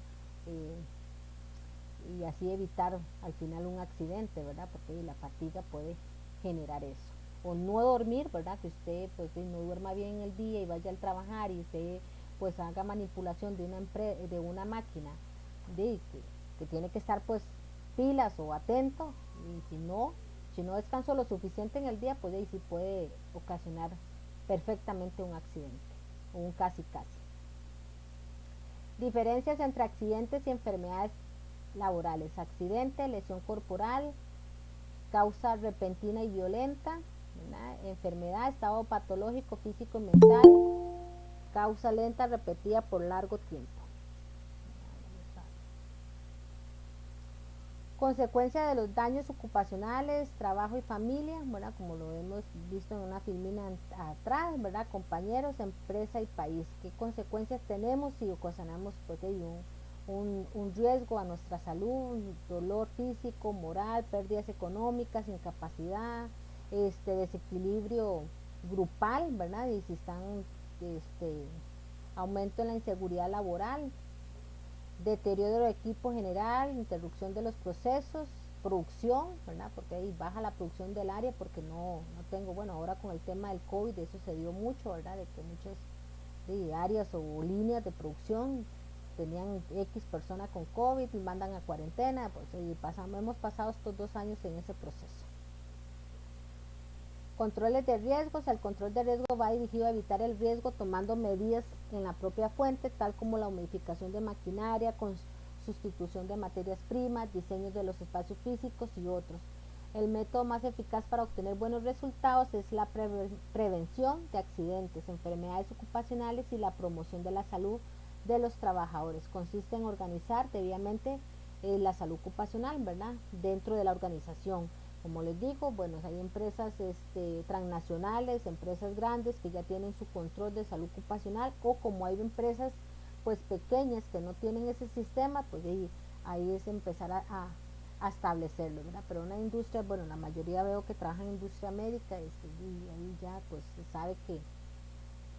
y así evitar al final un accidente, ¿verdad? Porque la fatiga puede generar eso. O no dormir, ¿verdad? Que usted pues no duerma bien en el día y vaya al trabajar y usted pues haga manipulación de una máquina que tiene que estar pues pilas o atento, y si no descanso lo suficiente en el día, pues ahí sí puede ocasionar perfectamente un accidente o un casi. Diferencias entre accidentes y enfermedades laborales. Accidente, lesión corporal, causa repentina y violenta, ¿verdad? Enfermedad, estado patológico físico y mental, causa lenta repetida por largo tiempo. Consecuencia de los daños ocupacionales, trabajo y familia, ¿verdad? Como lo hemos visto en una filmina atrás, ¿verdad? Compañeros, empresa y país. ¿Qué consecuencias tenemos si ocasionamos pues, un riesgo a nuestra salud, dolor físico, moral, pérdidas económicas, incapacidad, desequilibrio grupal, ¿verdad? Y si están aumento en la inseguridad laboral, deterioro de equipo general, interrupción de los procesos, producción, ¿verdad? Porque ahí baja la producción del área porque no tengo, bueno, ahora con el tema del COVID eso se dio mucho, ¿verdad? De que muchas áreas o líneas de producción tenían X personas con COVID y mandan a cuarentena, pues hemos pasado estos 2 años en ese proceso. Controles de riesgos. El control de riesgo va dirigido a evitar el riesgo tomando medidas en la propia fuente, tal como la humidificación de maquinaria, con sustitución de materias primas, diseños de los espacios físicos y otros. El método más eficaz para obtener buenos resultados es la prevención de accidentes, enfermedades ocupacionales y la promoción de la salud de los trabajadores. Consiste en organizar debidamente la salud ocupacional, ¿verdad? Dentro de la organización. Como les digo, bueno, hay empresas transnacionales, empresas grandes que ya tienen su control de salud ocupacional, o como hay empresas pues pequeñas que no tienen ese sistema, pues ahí es empezar a establecerlo, ¿verdad? Pero una industria, bueno, la mayoría veo que trabajan en industria médica, y ahí ya pues se sabe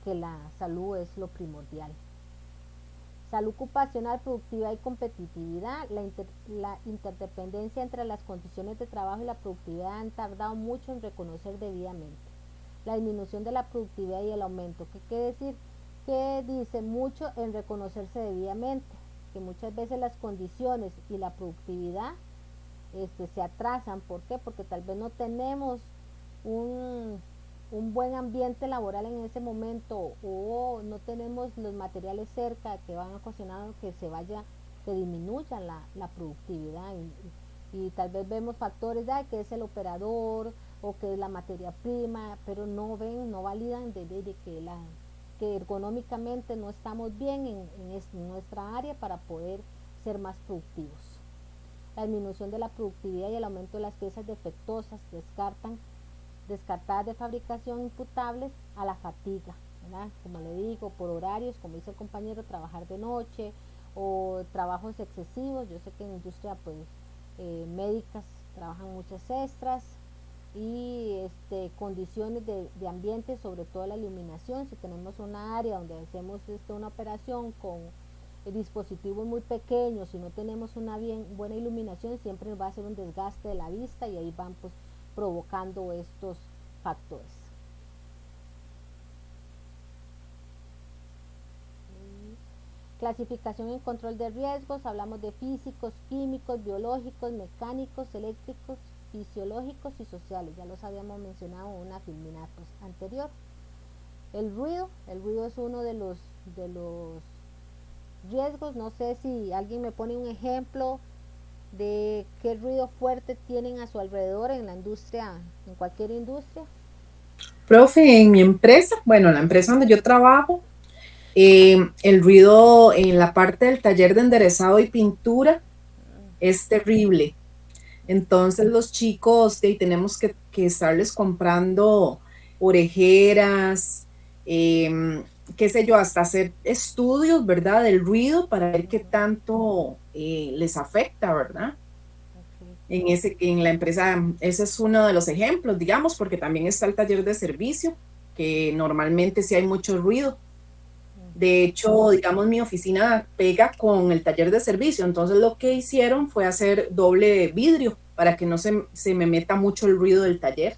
que la salud es lo primordial. Salud ocupacional, productividad y competitividad. La interdependencia entre las condiciones de trabajo y la productividad han tardado mucho en reconocer debidamente. La disminución de la productividad y el aumento. ¿Qué quiere decir? Que dice mucho en reconocerse debidamente, que muchas veces las condiciones y la productividad se atrasan. ¿Por qué? Porque tal vez no tenemos un buen ambiente laboral en ese momento, o no tenemos los materiales cerca que van a ocasionar que disminuya la productividad, y tal vez vemos factores que es el operador o que es la materia prima, pero no validan de que ergonómicamente no estamos bien en nuestra área para poder ser más productivos. La disminución de la productividad y el aumento de las piezas defectuosas descartadas de fabricación imputables a la fatiga, ¿verdad? Como le digo, por horarios, como dice el compañero, trabajar de noche o trabajos excesivos. Yo sé que en industria pues médicas trabajan muchas extras, y condiciones de ambiente, sobre todo la iluminación. Si tenemos una área donde hacemos una operación con dispositivos muy pequeños y no tenemos una buena iluminación, siempre va a ser un desgaste de la vista, y ahí van pues provocando estos factores. Clasificación y control de riesgos. Hablamos de físicos, químicos, biológicos, mecánicos, eléctricos, fisiológicos y sociales. Ya los habíamos mencionado en una filmina pues, anterior. El ruido es uno de los riesgos. No sé si alguien me pone un ejemplo de qué ruido fuerte tienen a su alrededor en la industria, en cualquier industria. Profe, en mi empresa, bueno, la empresa donde yo trabajo, el ruido en la parte del taller de enderezado y pintura es terrible. Entonces los chicos tenemos que estarles comprando orejeras, qué sé yo, hasta hacer estudios, ¿verdad?, del ruido para ver qué tanto les afecta, ¿verdad? En la empresa, ese es uno de los ejemplos, digamos, porque también está el taller de servicio, que normalmente sí hay mucho ruido. De hecho, digamos, mi oficina pega con el taller de servicio, entonces lo que hicieron fue hacer doble vidrio para que no se me meta mucho el ruido del taller.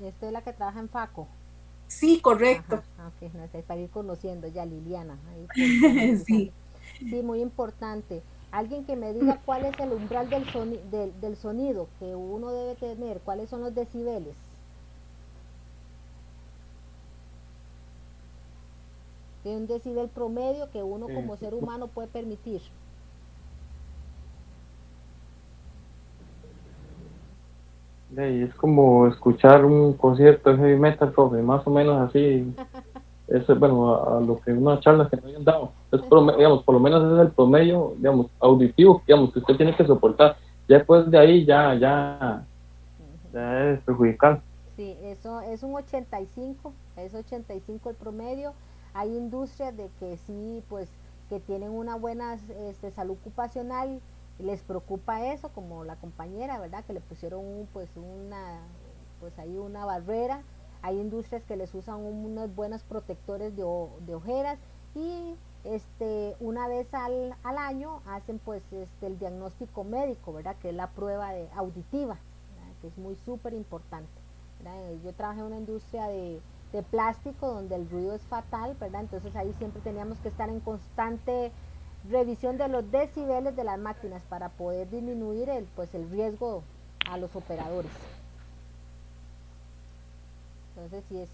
¿Y esta es la que trabaja en Faco? Sí, correcto. Okay, no sé, para ir conociendo ya Liliana. Sí. Sí, muy importante. Alguien que me diga cuál es el umbral del sonido que uno debe tener, cuáles son los decibeles. De un decibel promedio que uno como ser humano puede permitir. Es como escuchar un concierto de heavy metal, profe, más o menos así. Eso, bueno, a lo que una charla que me habían dado. Digamos, por lo menos ese es el promedio, digamos, auditivo, digamos, que usted tiene que soportar. ya después de ahí ya es perjudicial. Sí, eso es un 85, es 85 el promedio. Hay industrias de que sí, pues, que tienen una buena salud ocupacional, les preocupa eso, como la compañera, ¿verdad? Que le pusieron pues ahí una barrera. Hay industrias que les usan unos buenos protectores de ojeras y una vez al año hacen pues el diagnóstico médico, ¿verdad? Que es la prueba auditiva, ¿verdad? Que es muy súper importante. Yo trabajé en una industria de plástico donde el ruido es fatal, ¿verdad? Entonces ahí siempre teníamos que estar en constante revisión de los decibeles de las máquinas para poder disminuir el riesgo a los operadores. Entonces sí es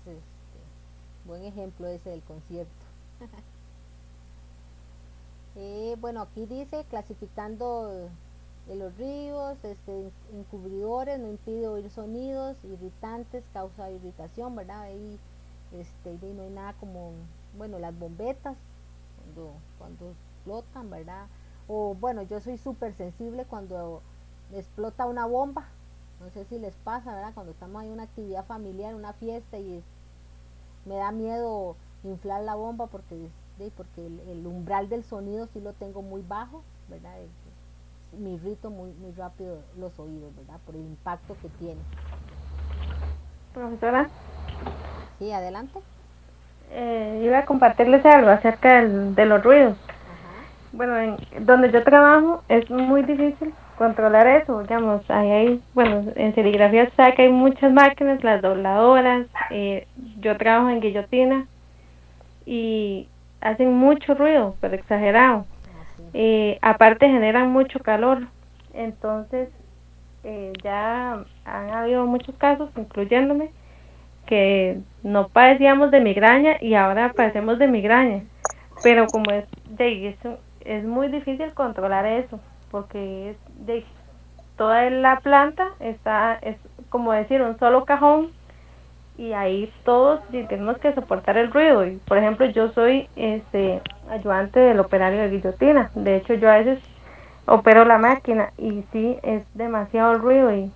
buen ejemplo ese del concierto. Bueno, aquí dice clasificando los ríos, encubridores, no impide oír sonidos, irritantes, causa irritación, ¿verdad? Ahí no hay nada como, bueno, las bombetas, cuando explotan, ¿verdad? O bueno, yo soy súper sensible cuando explota una bomba, no sé si les pasa, ¿verdad? Cuando estamos en una actividad familiar, una fiesta y me da miedo inflar la bomba porque el umbral del sonido sí lo tengo muy bajo, ¿verdad? Me irrito muy rápido los oídos, ¿verdad? Por el impacto que tiene. Profesora. Sí, adelante. Iba a compartirles algo acerca de los ruidos. Ajá. Bueno, donde yo trabajo es muy difícil controlar eso, digamos, bueno, en serigrafía se sabe que hay muchas máquinas, las dobladoras, yo trabajo en guillotina y hacen mucho ruido, pero exagerado. Aparte generan mucho calor, entonces ya han habido muchos casos, incluyéndome, que no padecíamos de migraña y ahora padecemos de migraña, pero como es muy difícil controlar eso, porque toda la planta es como decir un solo cajón y ahí todos tenemos que soportar el ruido. Y por ejemplo, yo soy ayudante del operario de guillotina, de hecho yo a veces opero la máquina y sí es demasiado el ruido, y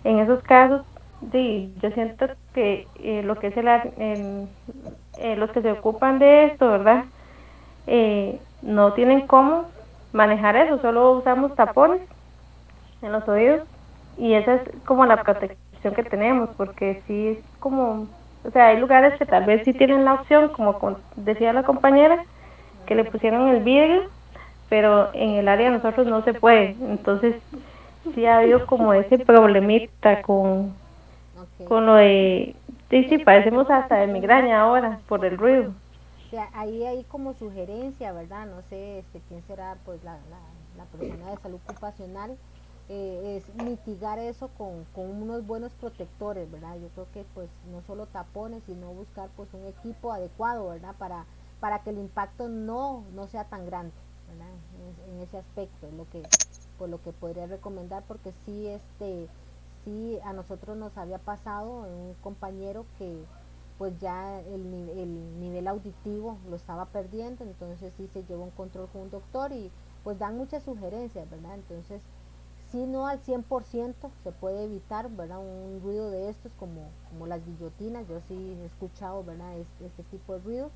en esos casos yo siento que lo que es los que se ocupan de esto, ¿verdad? No tienen cómo manejar eso, solo usamos tapones en los oídos y esa es como la protección que tenemos, porque sí es como, o sea, hay lugares que tal vez sí tienen la opción, como decía la compañera, que le pusieron el vidrio, pero en el área de nosotros no se puede, entonces sí ha habido como ese problemita con lo de, sí, parecemos hasta de migraña ahora por el ruido. O sea, ahí hay como sugerencia, ¿verdad? No sé quién será pues la persona de salud ocupacional, es mitigar eso con unos buenos protectores, ¿verdad? Yo creo que pues no solo tapones, sino buscar pues un equipo adecuado, ¿verdad? Para que el impacto no sea tan grande, ¿verdad? En ese aspecto es lo que podría recomendar, porque sí a nosotros nos había pasado un compañero que pues ya el nivel auditivo lo estaba perdiendo, entonces sí se llevó un control con un doctor y pues dan muchas sugerencias, ¿verdad? Entonces, si no al 100% se puede evitar, ¿verdad? Un ruido de estos como las guillotinas, yo sí he escuchado, ¿verdad? Este tipo de ruido,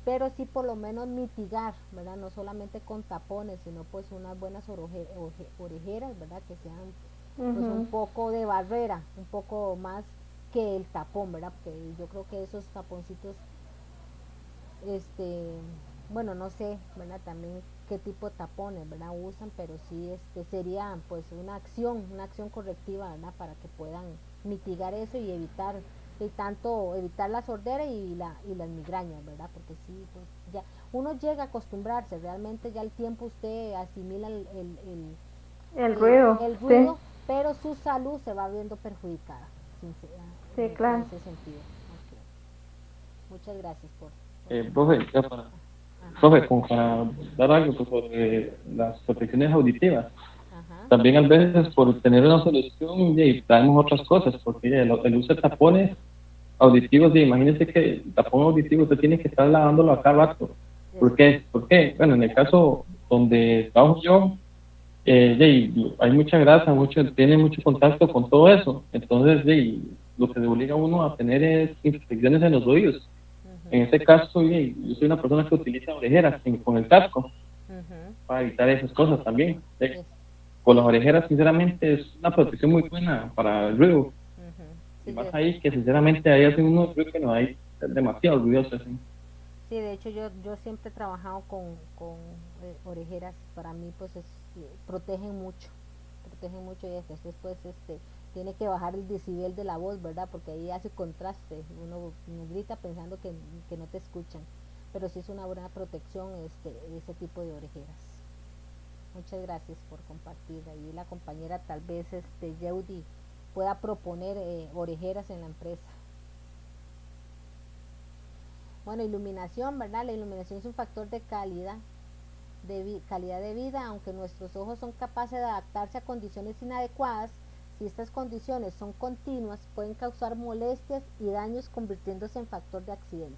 pero sí por lo menos mitigar, ¿verdad? No solamente con tapones, sino pues unas buenas orejeras, ¿verdad? Que sean pues un poco de barrera, un poco más que el tapón, ¿verdad? Porque yo creo que esos taponcitos, bueno, no sé, ¿verdad? También qué tipo de tapones, ¿verdad? Usan, pero sí sería pues una acción correctiva, ¿verdad? Para que puedan mitigar eso y evitar la sordera y las migrañas, ¿verdad? Porque sí, pues ya uno llega a acostumbrarse, realmente ya al tiempo usted asimila el ruido, sí, pero su salud se va viendo perjudicada. Sí, claro. En ese sentido. Okay. Muchas gracias Profe, como para dar algo sobre las protecciones auditivas. También a veces por tener una solución traemos otras cosas, porque el uso de tapones auditivos, imagínense que el tapón auditivo usted tiene que estar lavándolo a cada rato. ¿Por qué? Bueno, en el caso donde trabajo yo, hay mucha grasa, tiene mucho contacto con todo eso. Entonces, lo que le obliga a uno a tener es infecciones en los oídos. En este caso, yo soy una persona que utiliza orejeras con el casco para evitar esas cosas también. Con las orejeras, sinceramente, es una protección muy buena para el ruido. Y más ahí que, sinceramente, ahí hacen unos ruidos que no hay demasiado ruidosos. Sí, de hecho yo siempre he trabajado con orejeras. Para mí pues protegen mucho y después tiene que bajar el decibel de la voz, ¿verdad? Porque ahí hace contraste, uno grita pensando que no te escuchan, pero sí es una buena protección ese tipo de orejeras. Muchas gracias por compartir. Ahí la compañera tal vez Yeudi pueda proponer orejeras en la empresa. Bueno, iluminación, ¿verdad? La iluminación es un factor de calidad de vida, aunque nuestros ojos son capaces de adaptarse a condiciones inadecuadas. Si estas condiciones son continuas, pueden causar molestias y daños, convirtiéndose en factor de accidente.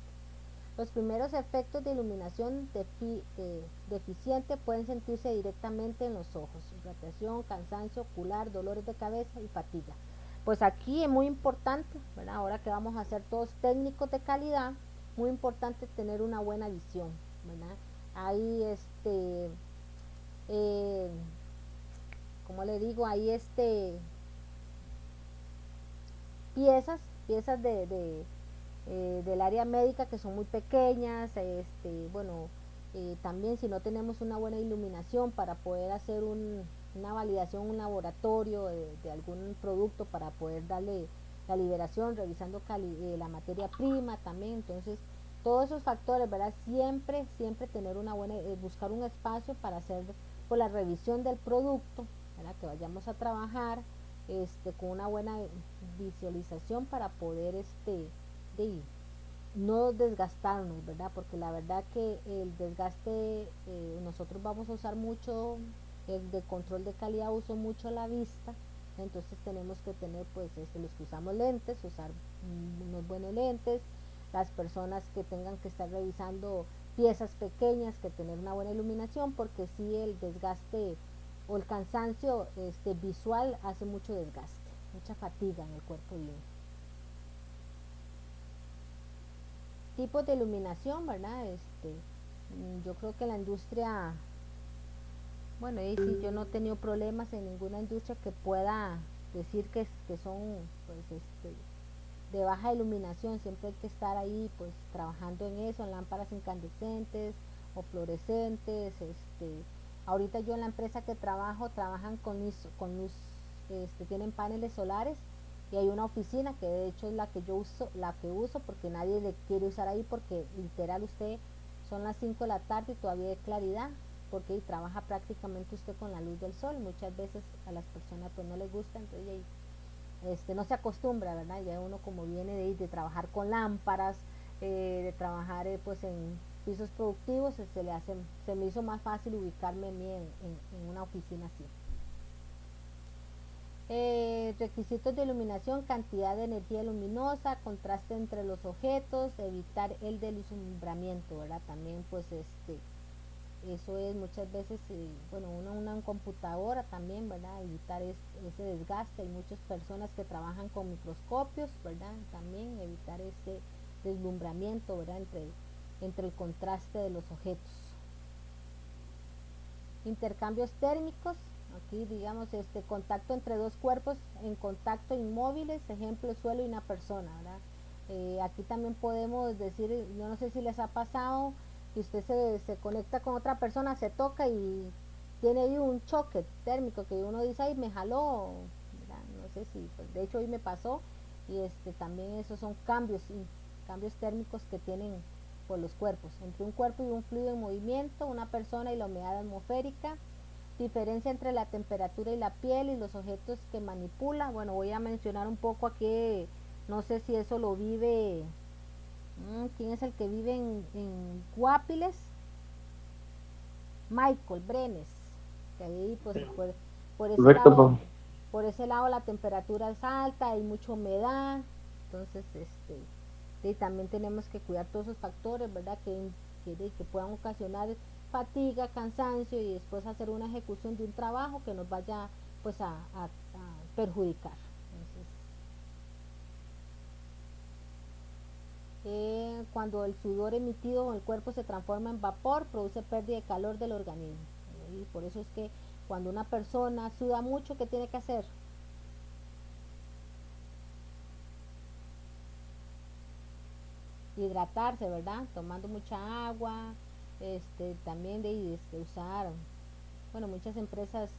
Los primeros efectos de iluminación deficiente pueden sentirse directamente en los ojos: irritación, cansancio ocular, dolores de cabeza y fatiga. Pues aquí es muy importante, ¿verdad? Ahora que vamos a hacer todos técnicos de calidad, muy importante tener una buena visión, ¿verdad? Ahí como le digo, hay piezas del área médica que son muy pequeñas. Bueno, también si no tenemos una buena iluminación para poder hacer una validación, un laboratorio de algún producto para poder darle la liberación, revisando la materia prima también. Entonces todos esos factores, ¿verdad? Siempre tener una buena, buscar un espacio para hacer por la revisión del producto, ¿verdad? Que vayamos a trabajar con una buena visualización para poder no desgastarnos, ¿verdad? Porque la verdad que el desgaste, nosotros vamos a usar mucho el de control de calidad, uso mucho la vista. Entonces tenemos que tener, pues, los que usamos lentes, usar unos buenos lentes. Las personas que tengan que estar revisando piezas pequeñas, que tener una buena iluminación, porque si el desgaste o el cansancio visual hace mucho desgaste, mucha fatiga en el cuerpo humano. Tipos de iluminación, ¿verdad? Yo creo que la industria, bueno, ahí sí yo no he tenido problemas en ninguna industria que pueda decir que son, pues, de baja iluminación. Siempre hay que estar ahí, pues, trabajando en eso, en lámparas incandescentes o fluorescentes. Ahorita yo en la empresa que trabajan con luz, tienen paneles solares, y hay una oficina que de hecho es la que uso porque nadie le quiere usar ahí, porque literal son las 5 de la tarde y todavía hay claridad, porque trabaja prácticamente usted con la luz del sol. Muchas veces a las personas pues no les gusta, entonces no se acostumbra, ¿verdad? Ya uno, como viene de trabajar con lámparas, de trabajar pues en pisos productivos, se me hizo más fácil ubicarme a mí en una oficina así. Requisitos de iluminación: cantidad de energía luminosa, contraste entre los objetos, evitar el deslumbramiento, ¿verdad? También pues eso es muchas veces, bueno, una computadora también, ¿verdad? Evitar ese desgaste. Hay muchas personas que trabajan con microscopios, ¿verdad? También evitar ese deslumbramiento, ¿verdad? Entre el contraste de los objetos. Intercambios térmicos: aquí digamos contacto entre dos cuerpos en contacto inmóviles, ejemplo, suelo y una persona, ¿verdad? Aquí también podemos decir, yo no sé si les ha pasado que usted se conecta con otra persona, se toca y tiene ahí un choque térmico que uno dice, ay, me jaló, ¿verdad? No sé si, pues, de hecho hoy me pasó. Y también esos son cambios térmicos que tienen por los cuerpos, entre un cuerpo y un fluido en movimiento, una persona y la humedad atmosférica. Diferencia entre la temperatura y la piel y los objetos que manipula. Bueno, voy a mencionar un poco aquí, no sé si eso lo vive, ¿quién es el que vive en Guapiles? Michael Brenes, que ahí pues por ese lado la temperatura es alta, hay mucha humedad. Entonces y también tenemos que cuidar todos esos factores, ¿verdad? Que puedan ocasionar fatiga, cansancio y después hacer una ejecución de un trabajo que nos vaya pues a perjudicar. Entonces, cuando el sudor emitido en el cuerpo se transforma en vapor, produce pérdida de calor del organismo. Y por eso es que cuando una persona suda mucho, ¿qué tiene que hacer? Hidratarse, ¿verdad? Tomando mucha agua, también de usar, bueno, muchas empresas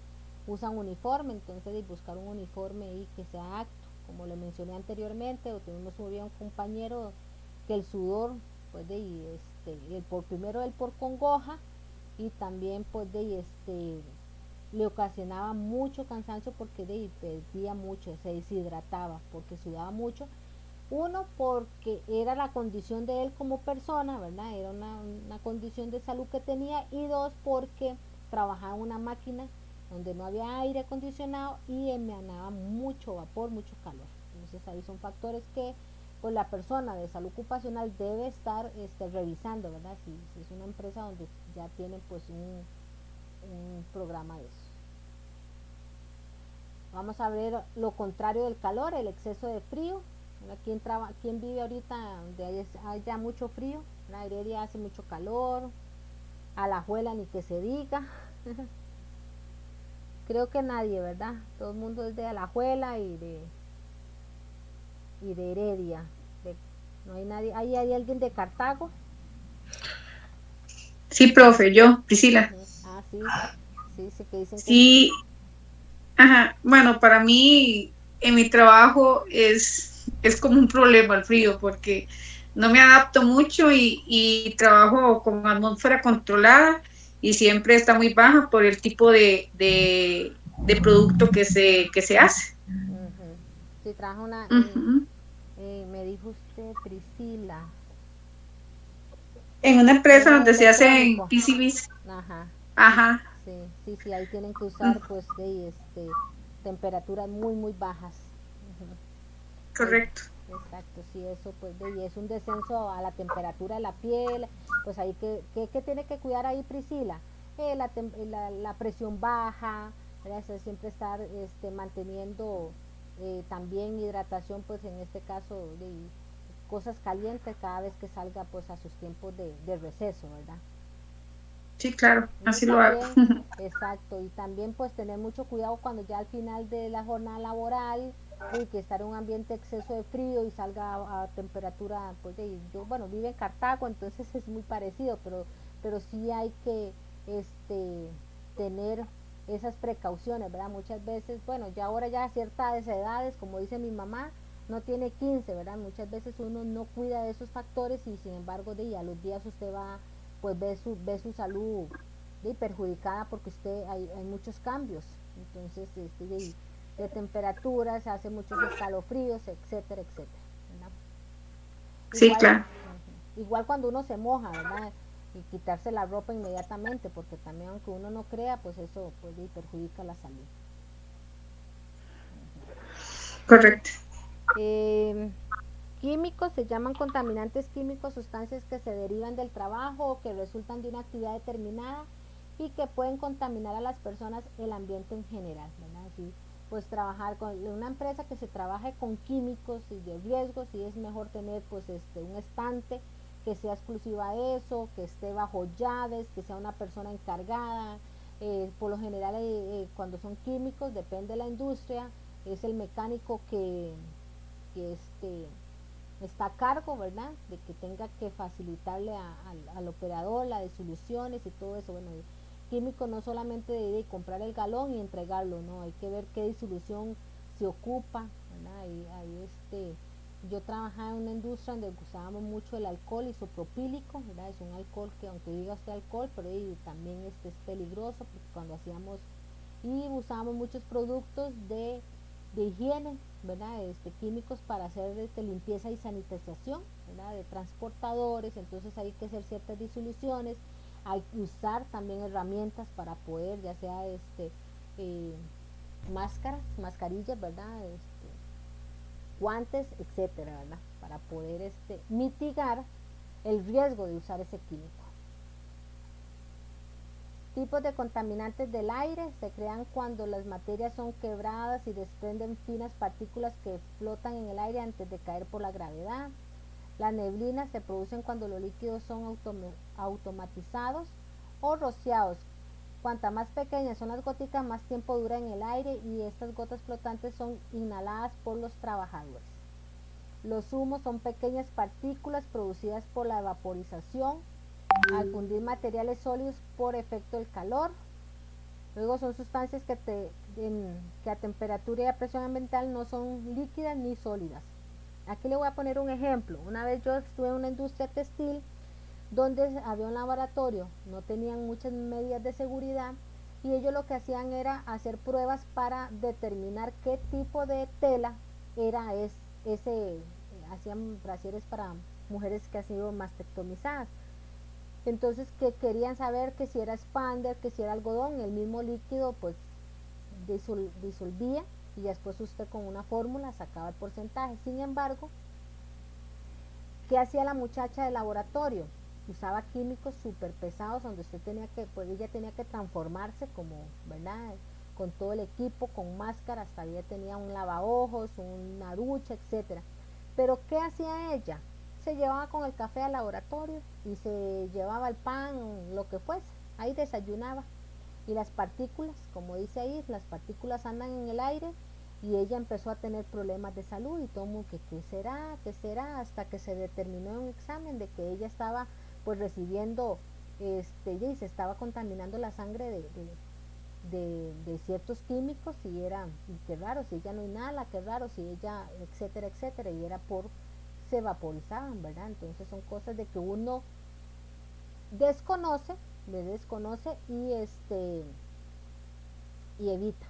usan uniforme, entonces de buscar un uniforme ahí que sea apto, como le mencioné anteriormente, o tuvimos un compañero que el sudor, pues primero él por congoja, y también pues le ocasionaba mucho cansancio porque perdía mucho, se deshidrataba porque sudaba mucho. Uno, porque era la condición de él como persona, ¿verdad? Era una condición de salud que tenía. Y dos, porque trabajaba en una máquina donde no había aire acondicionado y emanaba mucho vapor, mucho calor. Entonces ahí son factores que pues la persona de salud ocupacional debe estar revisando, ¿verdad? Si es una empresa donde ya tienen pues un programa de eso. Vamos a ver lo contrario del calor, el exceso de frío. ¿Quién vive ahorita donde haya mucho frío? La Heredia hace mucho calor, Alajuela ni que se diga. Creo que nadie, ¿verdad? Todo el mundo es de Alajuela y de Heredia. No hay nadie. ¿Hay alguien de Cartago? Sí, profe, yo, Priscila. Ah, sí, sí, que dicen sí. Ajá, bueno, para mí en mi trabajo es como un problema el frío porque no me adapto mucho y trabajo con atmósfera controlada y siempre está muy baja por el tipo de producto que se hace. Sí, trabaja una, me dijo usted, Priscila. En una empresa donde se hacen PCBs. Ajá. Ajá. Sí, ahí tienen que usar pues temperaturas muy bajas. Correcto. Exacto, sí, eso pues y es un descenso a la temperatura de la piel, pues ahí que tiene que cuidar ahí Priscila, la presión baja, siempre estar manteniendo también hidratación, pues en este caso de cosas calientes cada vez que salga pues a sus tiempos de receso, ¿verdad? Sí, claro, así también, lo hago. Exacto, y también pues tener mucho cuidado cuando ya al final de la jornada laboral y que estar en un ambiente exceso de frío y salga a temperatura, pues yo, bueno, vivo en Cartago, entonces es muy parecido, pero sí hay que tener esas precauciones, ¿verdad? Muchas veces, bueno, ya ahora ya a ciertas edades, como dice mi mamá, no tiene 15, ¿verdad? Muchas veces uno no cuida de esos factores y sin embargo a los días usted va, pues ve su salud perjudicada porque hay muchos cambios, entonces de temperatura, se hace muchos escalofríos, etcétera, ¿verdad? Sí, igual, claro. Igual cuando uno se moja, ¿verdad? Y quitarse la ropa inmediatamente, porque también aunque uno no crea, pues eso perjudica la salud. Correcto. Químicos se llaman contaminantes químicos, sustancias que se derivan del trabajo o que resultan de una actividad determinada y que pueden contaminar a las personas, el ambiente en general, ¿verdad? Así, pues trabajar con una empresa que se trabaje con químicos y de riesgos, y es mejor tener pues un estante que sea exclusiva a eso, que esté bajo llaves, que sea una persona encargada. Por lo general cuando son químicos, depende de la industria, es el mecánico que está a cargo, ¿verdad? De que tenga que facilitarle al operador la disoluciones y todo eso. Bueno, el químico no solamente de comprar el galón y entregarlo, no, hay que ver qué disolución se ocupa, ¿verdad? Ahí yo trabajaba en una industria donde usábamos mucho el alcohol isopropílico, ¿verdad? Es un alcohol que aunque diga usted alcohol, pero también es peligroso porque cuando hacíamos y usábamos muchos productos de higiene, ¿verdad? Químicos para hacer limpieza y sanitización, ¿verdad? De transportadores, entonces hay que hacer ciertas disoluciones, hay que usar también herramientas para poder, ya sea mascarillas, ¿verdad? Guantes, etcétera, ¿verdad? Para poder mitigar el riesgo de usar ese químico. Tipos de contaminantes del aire se crean cuando las materias son quebradas y desprenden finas partículas que flotan en el aire antes de caer por la gravedad. Las neblinas se producen cuando los líquidos son automatizados o rociados. Cuanta más pequeñas son las gotitas, más tiempo dura en el aire y estas gotas flotantes son inhaladas por los trabajadores. Los humos son pequeñas partículas producidas por la vaporización al fundir materiales sólidos por efecto del calor. Luego son sustancias que a temperatura y a presión ambiental no son líquidas ni sólidas. Aquí le voy a poner un ejemplo. Una vez yo estuve en una industria textil donde había un laboratorio, no tenían muchas medidas de seguridad y ellos lo que hacían era hacer pruebas para determinar qué tipo de tela era hacían brasieres para mujeres que han sido mastectomizadas. Entonces que querían saber que si era expander, que si era algodón, el mismo líquido pues disolvía y después usted con una fórmula sacaba el porcentaje. Sin embargo, ¿qué hacía la muchacha del laboratorio? Usaba químicos súper pesados donde ella tenía que transformarse como, ¿verdad? Con todo el equipo, con máscara, hasta ella tenía un lavaojos, una ducha, etcétera. Pero ¿qué hacía ella? Se llevaba con el café al laboratorio y se llevaba el pan, lo que fuese, ahí desayunaba. Y las partículas, como dice ahí, las partículas andan en el aire y ella empezó a tener problemas de salud y todo mundo que ¿qué será? Hasta que se determinó en un examen de que ella estaba pues recibiendo, y se estaba contaminando la sangre de ciertos químicos y qué raro, si ella no inhala, qué raro, si ella, etcétera, etcétera, y era se vaporizaban, ¿verdad? Entonces son cosas de que uno desconoce y evita.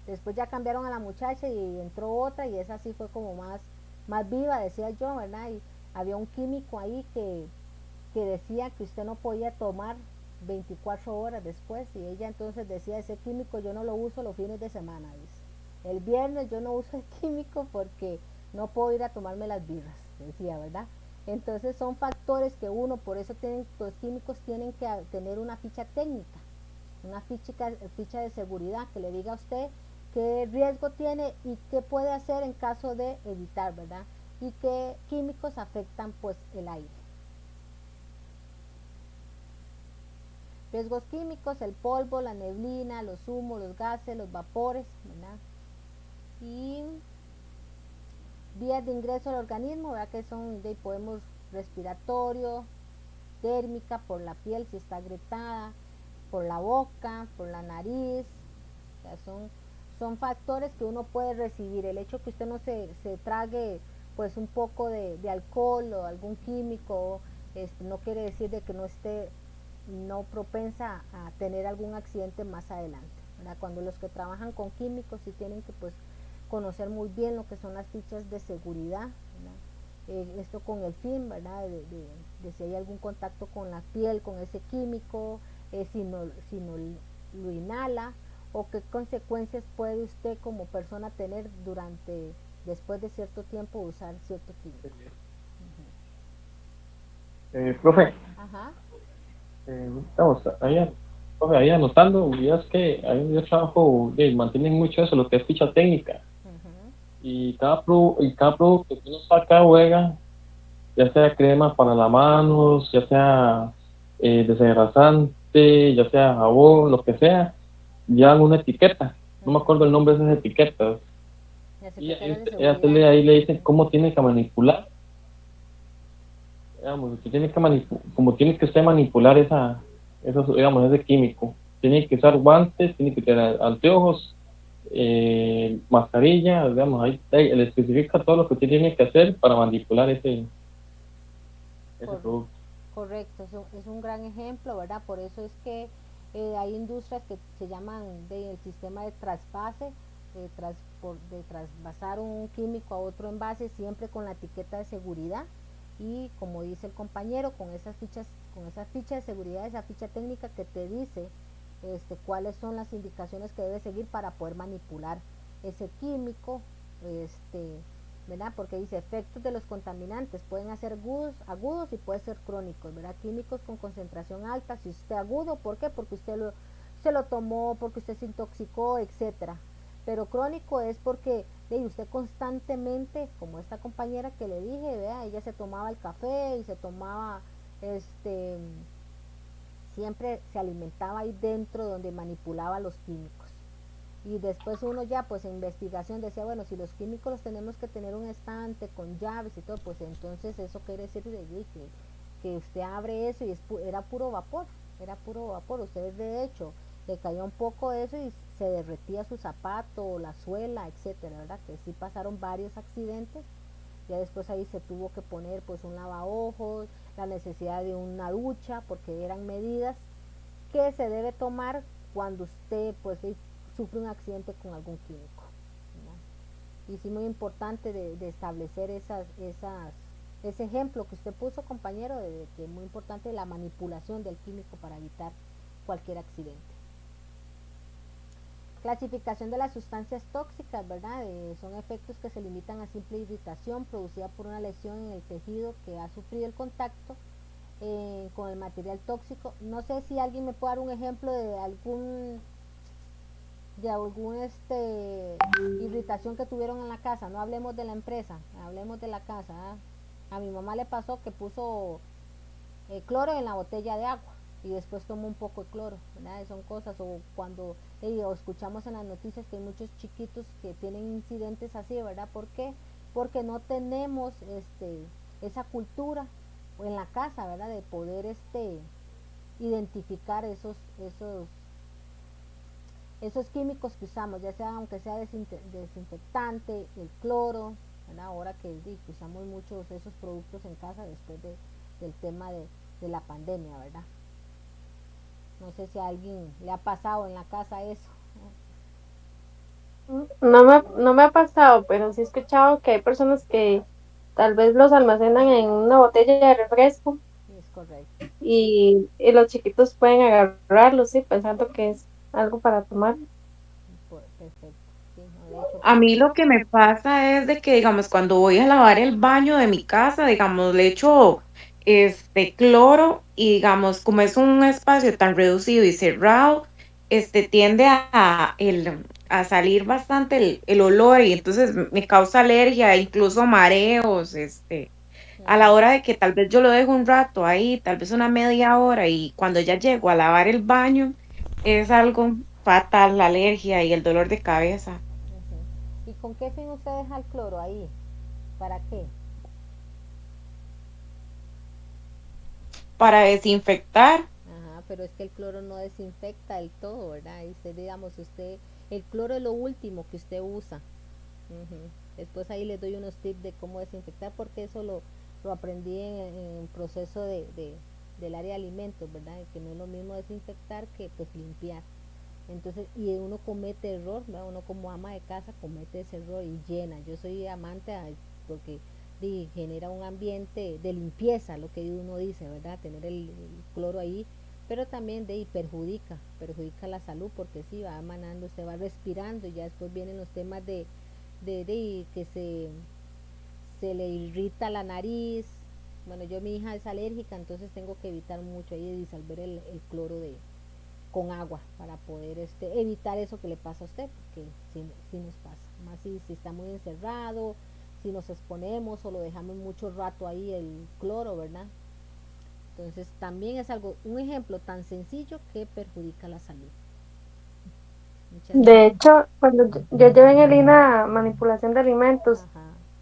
Después ya cambiaron a la muchacha y entró otra y esa sí fue como más viva, decía yo, ¿verdad? Y había un químico ahí que decía que usted no podía tomar 24 horas después y ella entonces decía, ese químico yo no lo uso los fines de semana, dice. El viernes yo no uso el químico porque no puedo ir a tomarme las birras, decía, ¿verdad? Entonces son factores que por eso los químicos tienen que tener una ficha técnica, una ficha de seguridad que le diga a usted qué riesgo tiene y qué puede hacer en caso de evitar, ¿verdad? Y qué químicos afectan pues el aire. Riesgos químicos, el polvo, la neblina, los humos, los gases, los vapores, ¿verdad? Y vías de ingreso al organismo, ¿verdad? Que son podemos respiratorio, térmica, por la piel si está agrietada, por la boca, por la nariz, ya son factores que uno puede recibir. El hecho que usted no se trague pues un poco de alcohol o algún químico, no quiere decir de que no esté no propensa a tener algún accidente más adelante, ¿verdad? Cuando los que trabajan con químicos sí tienen que pues conocer muy bien lo que son las fichas de seguridad, esto con el fin, ¿verdad? De si hay algún contacto con la piel con ese químico, si no lo inhala, o qué consecuencias puede usted como persona tener después de cierto tiempo usar cierto químico. Profe, Ajá. estamos ahí anotando, y es que ahí yo trabajo, mantienen mucho eso, lo que es ficha técnica. Y cada producto que uno saca juega, ya sea crema para las manos, ya sea desengrasante, ya sea jabón, lo que sea, llevan una etiqueta. No me acuerdo el nombre de esas etiquetas. Y ahí le dicen cómo tiene que manipular. Digamos, como tiene que usted manipular ese químico. Tiene que usar guantes, tiene que tener anteojos, mascarilla, digamos, ahí le especifica todo lo que usted tiene que hacer para manipular ese producto. Correcto, es un gran ejemplo, ¿verdad? Por eso es que hay industrias que se llaman el sistema de trasvase, de trasvasar un químico a otro envase, siempre con la etiqueta de seguridad y como dice el compañero, con esa ficha de seguridad, esa ficha técnica que te dice cuáles son las indicaciones que debes seguir para poder manipular ese químico ¿verdad? Porque dice efectos de los contaminantes, pueden ser agudos y pueden ser crónicos, ¿verdad? Químicos con concentración alta, si usted agudo, ¿por qué? Porque se lo tomó, porque usted se intoxicó, etcétera. Pero crónico es porque usted constantemente, como esta compañera que le dije, vea, ella se tomaba el café y se tomaba, siempre se alimentaba ahí dentro donde manipulaba los químicos. Y después uno ya pues en investigación decía, bueno, si los químicos los tenemos que tener un estante con llaves y todo, pues entonces eso quiere decir que usted abre eso y era puro vapor, usted de hecho le caía un poco de eso y se derretía su zapato, la suela, etcétera, ¿verdad? Que sí pasaron varios accidentes. Ya después ahí se tuvo que poner pues un lavaojos, la necesidad de una ducha, porque eran medidas que se debe tomar cuando usted pues sufre un accidente con algún químico, ¿verdad? Y sí muy importante de establecer ese ejemplo que usted puso, compañero, de que es muy importante la manipulación del químico para evitar cualquier accidente. Clasificación de las sustancias tóxicas, ¿verdad? Son efectos que se limitan a simple irritación producida por una lesión en el tejido que ha sufrido el contacto con el material tóxico. No sé si alguien me puede dar un ejemplo de algún irritación que tuvieron en la casa. No hablemos de la empresa, hablemos de la casa, ¿eh? A mi mamá le pasó que puso cloro en la botella de agua y después tomó un poco de cloro, ¿verdad? Son cosas, o cuando escuchamos en las noticias que hay muchos chiquitos que tienen incidentes así, ¿verdad? ¿Por qué? Porque no tenemos esa cultura en la casa, ¿verdad? De poder identificar esos químicos que usamos, ya sea aunque sea desinfectante, el cloro, ¿verdad? Ahora que usamos muchos esos productos en casa después del tema de la pandemia, ¿verdad? No sé si a alguien le ha pasado en la casa eso. No me ha pasado, pero sí he escuchado que hay personas que tal vez los almacenan en una botella de refresco Es correcto. y los chiquitos pueden agarrarlos, sí, pensando que es algo para tomar. Perfecto. Sí, no, de hecho, A mí lo que me pasa es de que, digamos, cuando voy a lavar el baño de mi casa, digamos, le echo cloro y, digamos, como es un espacio tan reducido y cerrado, tiende a salir bastante el olor y entonces me causa alergia, incluso mareos, a la hora de que tal vez yo lo dejo un rato ahí, tal vez una media hora y cuando ya llego a lavar el baño, es algo fatal, la alergia y el dolor de cabeza. ¿y con qué fin usted deja el cloro ahí? ¿Para qué? Para desinfectar. Ajá, pero es que el cloro no desinfecta del todo, ¿verdad? Y digamos, el cloro es lo último que usted usa. Después ahí les doy unos tips de cómo desinfectar, porque eso lo aprendí en el proceso del área de alimentos, ¿verdad? Que no es lo mismo desinfectar que pues limpiar. Entonces, y uno comete error, ¿verdad? Uno como ama de casa comete ese error y llena. Yo soy amante porque genera un ambiente de limpieza, lo que uno dice, ¿verdad? Tener el cloro ahí, pero también perjudica la salud, porque sí, va emanando, se va respirando y ya después vienen los temas de que se le irrita la nariz. Bueno, mi hija es alérgica, entonces tengo que evitar mucho ahí de disolver el cloro con agua para poder evitar eso que le pasa a usted, porque sí nos pasa, más si está muy encerrado, si nos exponemos o lo dejamos mucho rato ahí el cloro, ¿verdad? Entonces también es un ejemplo tan sencillo que perjudica la salud. De hecho, cuando yo llevé en el INA manipulación de alimentos,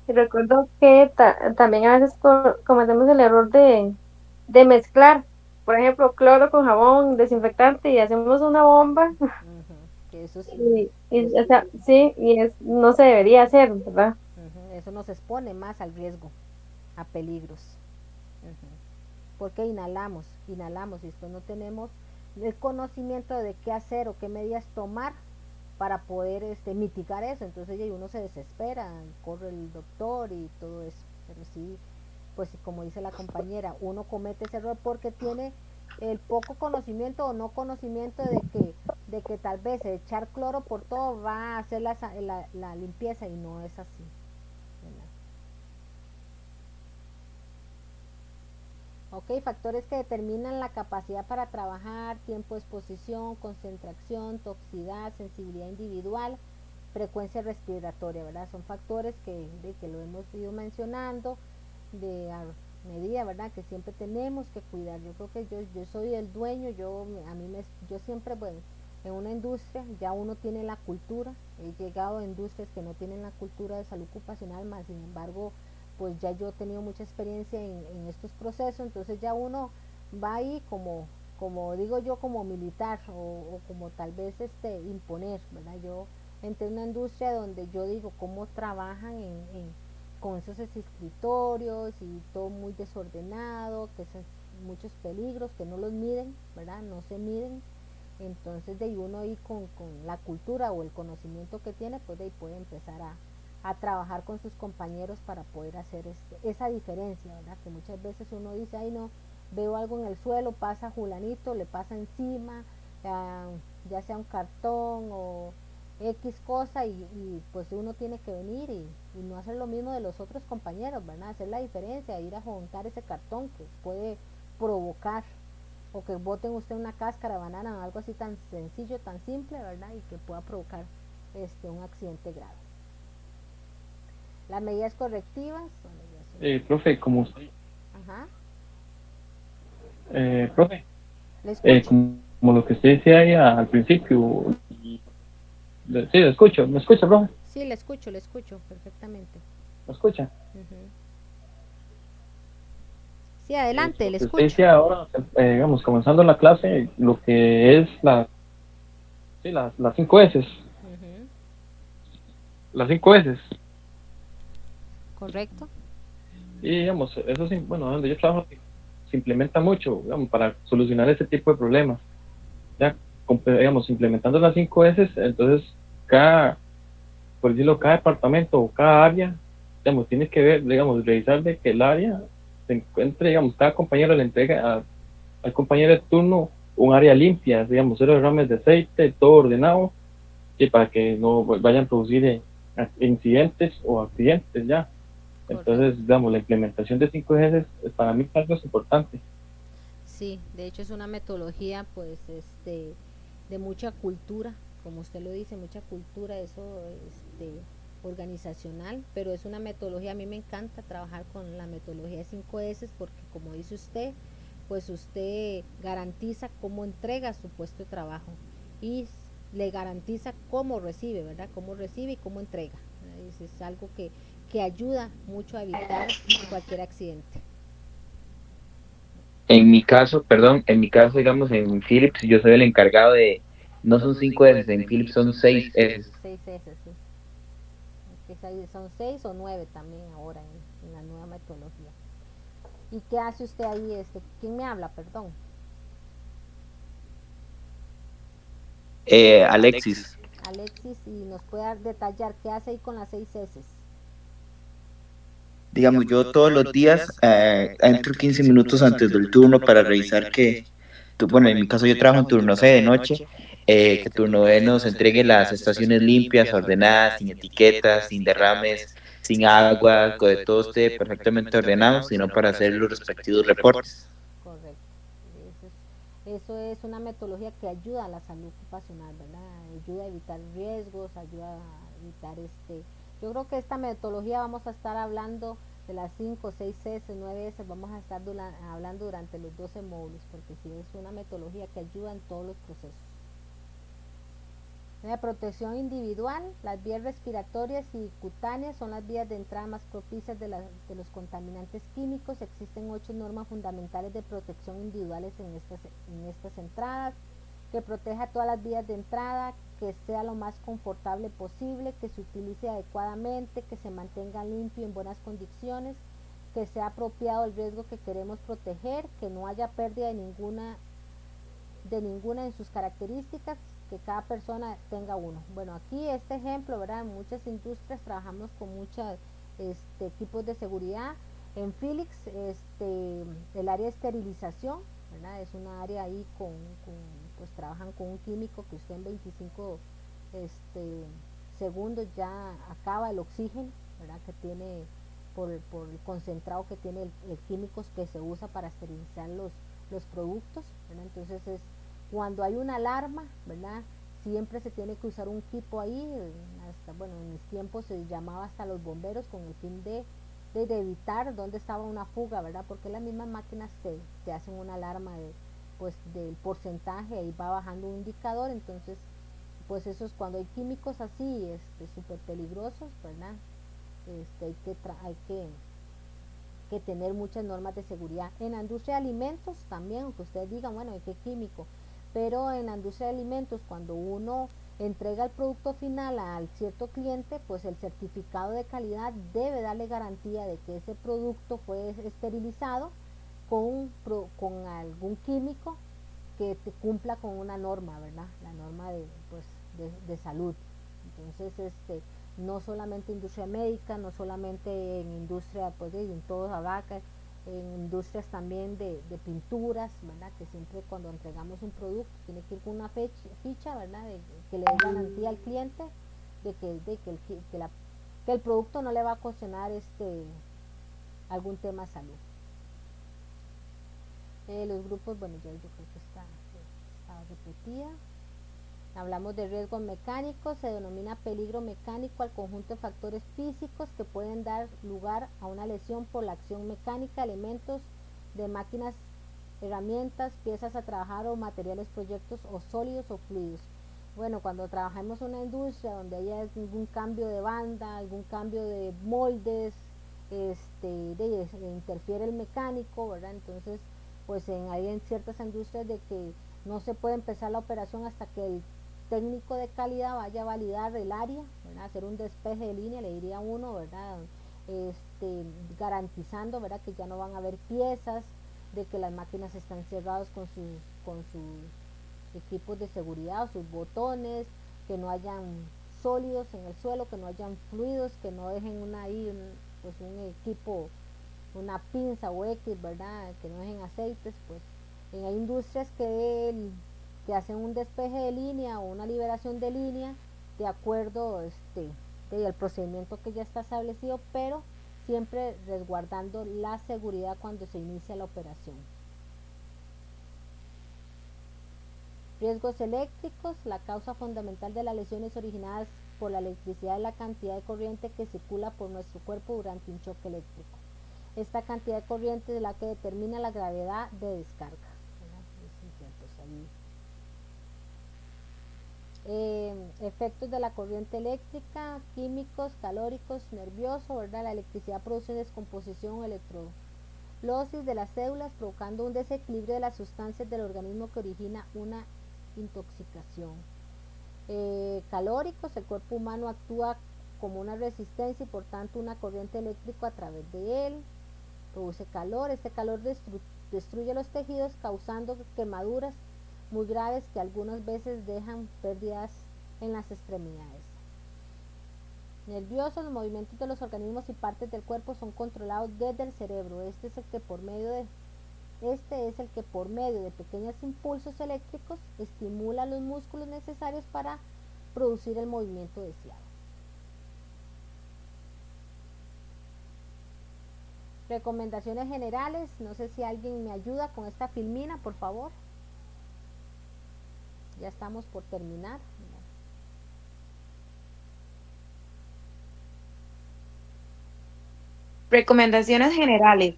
y recuerdo que también a veces cometemos el error de mezclar, por ejemplo, cloro con jabón, desinfectante, y hacemos una bomba. Que eso O sea, sí, no se debería hacer, ¿verdad? Eso nos expone más al riesgo, a peligros. Porque inhalamos y después no tenemos el conocimiento de qué hacer o qué medidas tomar para poder mitigar eso. Entonces uno se desespera, corre el doctor y todo eso. Pero sí, pues como dice la compañera, uno comete ese error porque tiene el poco conocimiento o no conocimiento de que tal vez echar cloro por todo va a hacer la limpieza, y no es así, ¿verdad? Ok, factores que determinan la capacidad para trabajar, tiempo de exposición, concentración, toxicidad, sensibilidad individual, frecuencia respiratoria, ¿verdad? Son factores que lo hemos ido mencionando de a medida, ¿verdad? Que siempre tenemos que cuidar. Yo creo que yo soy el dueño, yo siempre, bueno, en una industria ya uno tiene la cultura, he llegado a industrias que no tienen la cultura de salud ocupacional, más sin embargo, pues ya yo he tenido mucha experiencia en estos procesos, entonces ya uno va ahí como digo yo, como militar o como tal vez imponer, ¿verdad? Yo entré en una industria donde yo digo cómo trabajan con esos escritorios y todo muy desordenado, que son muchos peligros que no los miden, ¿verdad? No se miden. Entonces de ahí uno ahí con la cultura o el conocimiento que tiene, pues de ahí puede empezar a trabajar con sus compañeros para poder hacer esa diferencia, ¿verdad? Que muchas veces uno dice, ay no, veo algo en el suelo, pasa Julanito, le pasa encima, ya sea un cartón o X cosa y pues uno tiene que venir y no hacer lo mismo de los otros compañeros, ¿verdad? Hacer la diferencia, ir a juntar ese cartón que puede provocar o que boten usted una cáscara de banana o algo así tan sencillo, tan simple, ¿verdad? Y que pueda provocar un accidente grave. Las medidas correctivas. Profe, como usted, Ajá. profe, Le escucho. como lo que usted decía ahí al principio, sí, le escucho, ¿me escucha, profe? Sí, le escucho perfectamente. ¿Me escucha? Uh-huh. Sí, adelante, le Lo que escucho. usted decía ahora, digamos, comenzando la clase, lo que es las 5 S. Uh-huh. Las 5 S. Correcto. Y digamos, eso sí, bueno, donde yo trabajo se implementa mucho, digamos, para solucionar ese tipo de problemas. Ya, digamos, implementando las 5 S, entonces por decirlo, cada departamento o cada área, digamos, tiene que ver, digamos, revisar de que el área se encuentre, digamos, cada compañero le entrega al compañero de turno un área limpia, digamos, 0 derrames de aceite, todo ordenado, y para que no vayan a producir incidentes o accidentes ya. Entonces, digamos, la implementación de 5 es para mí algo importante. Sí, de hecho es una metodología pues de mucha cultura, como usted lo dice, mucha cultura, eso organizacional, pero es una metodología, a mí me encanta trabajar con la metodología de 5S porque como dice usted, pues usted garantiza cómo entrega su puesto de trabajo y le garantiza cómo recibe, ¿verdad? Cómo recibe y cómo entrega. Es algo que ayuda mucho a evitar cualquier accidente. En mi caso, digamos, en Philips, yo soy el encargado de, no son 5 S, en Philips son 6 S. 6S, sí. Que son 6 o 9 también ahora en la nueva metodología. ¿Y qué hace usted ahí? ¿Quién me habla? Perdón. Alexis. Alexis, y nos puede detallar qué hace ahí con las 6S. Digamos, yo todos los días entro 15 minutos antes del turno para revisar que, bueno, en mi caso yo trabajo en turno C de noche, que turno B nos entregue las estaciones limpias, ordenadas, sin etiquetas, sin derrames, sin agua, que todo esté perfectamente ordenado, sino para hacer los respectivos reportes. Correcto. Eso es una metodología que ayuda a la salud ocupacional, ¿verdad? Ayuda a evitar riesgos, ayuda a evitar Yo creo que esta metodología vamos a estar hablando de las 5, 6S, 9S, vamos a estar hablando durante los 12 módulos, porque sí es una metodología que ayuda en todos los procesos. La protección individual, las vías respiratorias y cutáneas son las vías de entrada más propicias de los contaminantes químicos. Existen 8 normas fundamentales de protección individuales en estas entradas, que proteja todas las vías de entrada, que sea lo más confortable posible, que se utilice adecuadamente, que se mantenga limpio en buenas condiciones, que sea apropiado el riesgo que queremos proteger, que no haya pérdida de ninguna en sus características, que cada persona tenga uno. Bueno, aquí este ejemplo, ¿verdad? En muchas industrias trabajamos con muchos equipos de seguridad. En Philips, el área de esterilización, ¿verdad? Es una área ahí pues trabajan con un químico que usted en 25 segundos ya acaba el oxígeno, ¿verdad? Que tiene por el concentrado que tiene el químicos que se usa para esterilizar los productos, ¿verdad? Entonces es cuando hay una alarma, ¿verdad? Siempre se tiene que usar un equipo ahí, hasta, bueno, en mis tiempos se llamaba hasta los bomberos con el fin de evitar dónde estaba una fuga, ¿verdad? Porque las mismas máquinas te hacen una alarma pues del porcentaje, ahí va bajando un indicador, entonces pues eso es cuando hay químicos así, súper peligrosos, ¿verdad? Hay que tener muchas normas de seguridad. En la industria de alimentos también, aunque ustedes digan, bueno, ¿qué químico? Pero en la industria de alimentos, cuando uno entrega el producto final al cierto cliente, pues el certificado de calidad debe darle garantía de que ese producto fue esterilizado con algún químico que te cumpla con una norma, ¿verdad? La norma de salud. Entonces, no solamente industria médica, no solamente en industria, pues en todos abarca, en industrias también de pinturas, ¿verdad? Que siempre cuando entregamos un producto tiene que ir con una ficha, ¿verdad? Que le dé garantía al cliente de que el producto no le va a ocasionar algún tema de salud. Los grupos, bueno, yo creo que está repetida. Hablamos de riesgos mecánicos, se denomina peligro mecánico al conjunto de factores físicos que pueden dar lugar a una lesión por la acción mecánica, elementos de máquinas, herramientas, piezas a trabajar o materiales, proyectos o sólidos o fluidos. Bueno, cuando trabajamos en una industria donde haya algún cambio de banda, algún cambio de moldes, interfiere el mecánico, ¿verdad? Entonces, pues hay en ciertas industrias de que no se puede empezar la operación hasta que el técnico de calidad vaya a validar el área, ¿verdad? Hacer un despeje de línea, le diría uno, ¿verdad? Garantizando, ¿verdad? Que ya no van a haber piezas, de que las máquinas están cerradas con sus equipos de seguridad o sus botones, que no hayan sólidos en el suelo, que no hayan fluidos, que no dejen un equipo, una pinza o X, ¿verdad? Que no dejen aceites, pues hay industrias que hacen un despeje de línea o una liberación de línea de acuerdo al procedimiento que ya está establecido, pero siempre resguardando la seguridad cuando se inicia la operación. Riesgos eléctricos. La causa fundamental de las lesiones originadas por la electricidad es la cantidad de corriente que circula por nuestro cuerpo durante un choque eléctrico. Esta cantidad de corriente es la que determina la gravedad de descarga. Efectos de la corriente eléctrica, químicos, calóricos, nervioso, ¿verdad? La electricidad produce descomposición o electrolosis de las células, provocando un desequilibrio de las sustancias del organismo que origina una intoxicación. Calóricos, el cuerpo humano actúa como una resistencia y por tanto una corriente eléctrica a través de él, produce calor. Este calor destruye los tejidos causando quemaduras muy graves que algunas veces dejan pérdidas en las extremidades. Nerviosos, los movimientos de los organismos y partes del cuerpo son controlados desde el cerebro. Este es el que por medio de pequeños impulsos eléctricos estimula los músculos necesarios para producir el movimiento deseado. Recomendaciones generales. No sé si alguien me ayuda con esta filmina, por favor. Ya estamos por terminar. Recomendaciones generales.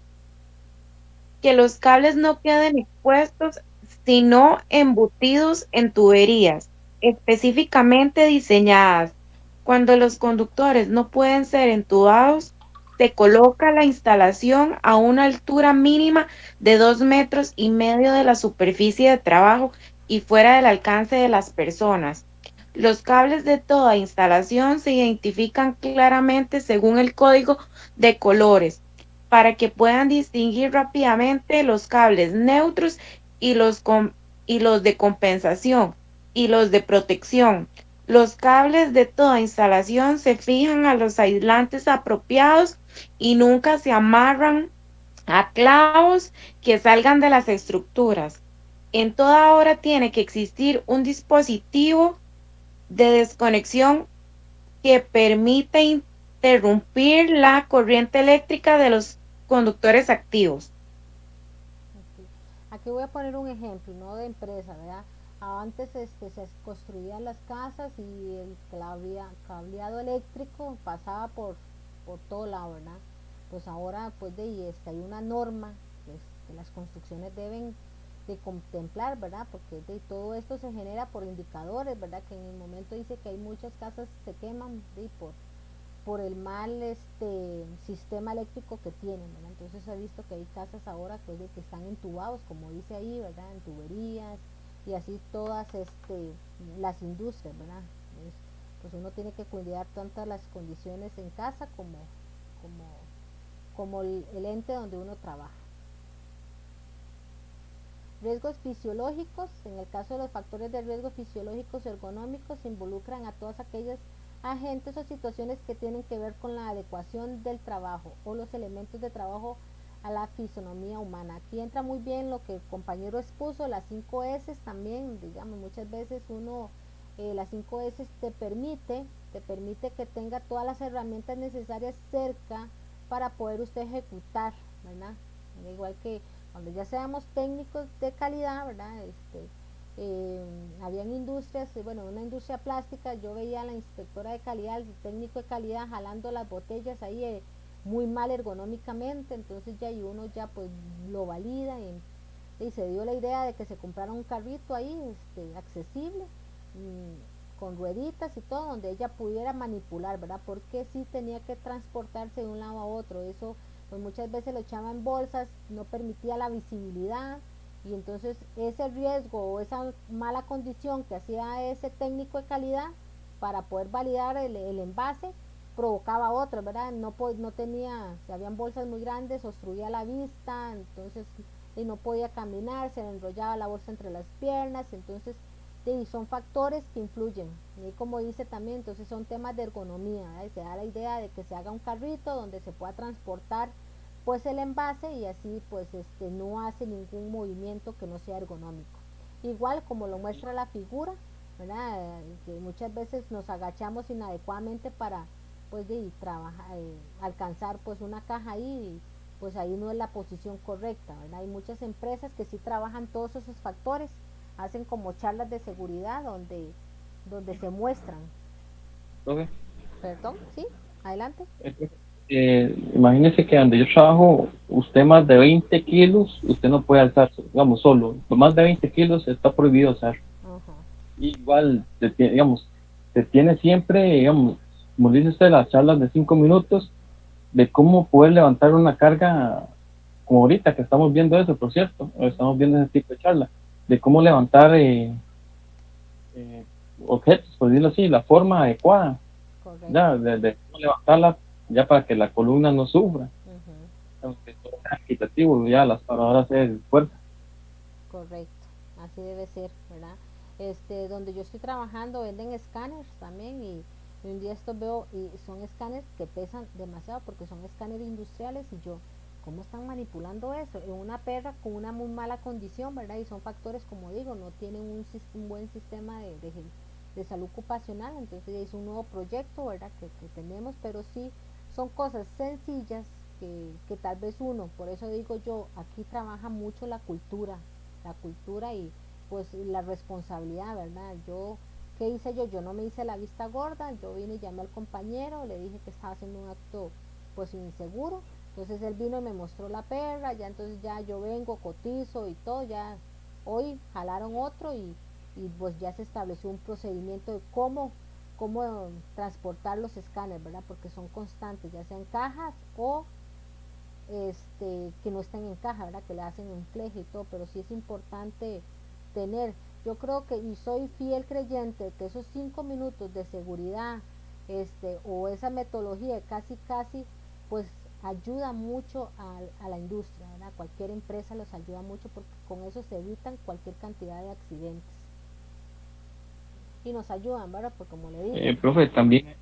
Que los cables no queden expuestos, sino embutidos en tuberías específicamente diseñadas. Cuando los conductores no pueden ser entubados, se coloca la instalación a una altura mínima de 2,5 metros de la superficie de trabajo y fuera del alcance de las personas. Los cables de toda instalación se identifican claramente según el código de colores, para que puedan distinguir rápidamente los cables neutros y los de compensación y los de protección. Los cables de toda instalación se fijan a los aislantes apropiados y nunca se amarran a clavos que salgan de las estructuras. En toda hora tiene que existir un dispositivo de desconexión que permite interrumpir la corriente eléctrica de los conductores activos. Aquí voy a poner un ejemplo, no de empresa, ¿verdad? Antes se construían las casas y el cableado eléctrico pasaba por todo lado, ¿verdad? Pues ahora pues hay una norma pues, que las construcciones deben de contemplar, ¿verdad? Porque todo esto se genera por indicadores, ¿verdad? Que en el momento dice que hay muchas casas que se queman por el mal sistema eléctrico que tienen, ¿verdad? Entonces he visto que hay casas ahora pues, que están entubados, como dice ahí, ¿verdad? En tuberías y así todas las industrias, ¿verdad? Pues uno tiene que cuidar tantas las condiciones en casa como el ente donde uno trabaja. Riesgos fisiológicos. En el caso de los factores de riesgo fisiológicos y ergonómicos se involucran a todas aquellas agentes o situaciones que tienen que ver con la adecuación del trabajo o los elementos de trabajo a la fisonomía humana. Aquí entra muy bien lo que el compañero expuso, las 5 S también, digamos, muchas veces las 5 S te permite que tenga todas las herramientas necesarias cerca para poder usted ejecutar, ¿verdad? Igual que cuando ya seamos técnicos de calidad, ¿verdad? Habían industrias, bueno, una industria plástica, yo veía a la inspectora de calidad, el técnico de calidad jalando las botellas ahí muy mal ergonómicamente, entonces ya y uno ya pues lo valida y se dio la idea de que se comprara un carrito ahí accesible, con rueditas y todo, donde ella pudiera manipular, ¿verdad? Porque sí tenía que transportarse de un lado a otro, eso pues muchas veces lo echaba en bolsas, no permitía la visibilidad, y entonces ese riesgo o esa mala condición que hacía ese técnico de calidad para poder validar el envase provocaba otro, ¿verdad? No tenía, si habían bolsas muy grandes, obstruía la vista, entonces y no podía caminar, se le enrollaba la bolsa entre las piernas, entonces son factores que influyen, y como dice también, entonces son temas de ergonomía, ¿verdad? Y se da la idea de que se haga un carrito donde se pueda transportar pues el envase y así pues no hace ningún movimiento que no sea ergonómico. Igual como lo muestra la figura, ¿verdad? Que muchas veces nos agachamos inadecuadamente para pues trabajar, alcanzar pues una caja ahí, pues ahí no es la posición correcta, ¿verdad? Hay muchas empresas que sí trabajan todos esos factores, hacen como charlas de seguridad donde se muestran. Okay. Perdón, sí, adelante. Imagínese que donde yo trabajo, usted más de 20 kilos, usted no puede alzar, digamos, solo. Más de 20 kilos está prohibido alzar. Igual, digamos, se tiene siempre, digamos, como dice usted, las charlas de 5 minutos, de cómo poder levantar una carga, como ahorita que estamos viendo eso, por cierto, estamos viendo ese tipo de charla, de cómo levantar objetos, por decirlo así, la forma adecuada, ya, de cómo levantarla ya para que la columna no sufra, aunque todo sea equitativo, ya las paradoras de fuerza. Correcto, así debe ser, ¿verdad? Donde yo estoy trabajando venden escáneres también y un día estos veo y son escáneres que pesan demasiado porque son escáneres industriales y yo, ¿cómo están manipulando eso? En una perra con una muy mala condición, ¿verdad? Y son factores, como digo, no tienen un buen sistema de salud ocupacional, entonces es un nuevo proyecto, ¿verdad? Que tenemos, pero sí son cosas sencillas que tal vez uno, por eso digo yo, aquí trabaja mucho la cultura y pues la responsabilidad, ¿verdad? ¿Qué hice yo? Yo no me hice la vista gorda, yo vine y llamé al compañero, le dije que estaba haciendo un acto pues inseguro, entonces él vino y me mostró la perra, ya entonces ya yo vengo, cotizo y todo, ya hoy jalaron otro y pues ya se estableció un procedimiento de cómo transportar los escáneres, ¿verdad? Porque son constantes, ya sean cajas o que no estén en caja, ¿verdad? Que le hacen un pleje y todo, pero sí es importante tener, yo creo que, y soy fiel creyente, que esos 5 minutos de seguridad, o esa metodología casi, pues ayuda mucho a la industria, ¿verdad? Cualquier empresa los ayuda mucho porque con eso se evitan cualquier cantidad de accidentes. Y nos ayudan, ¿verdad? Porque como le digo. Profe, también.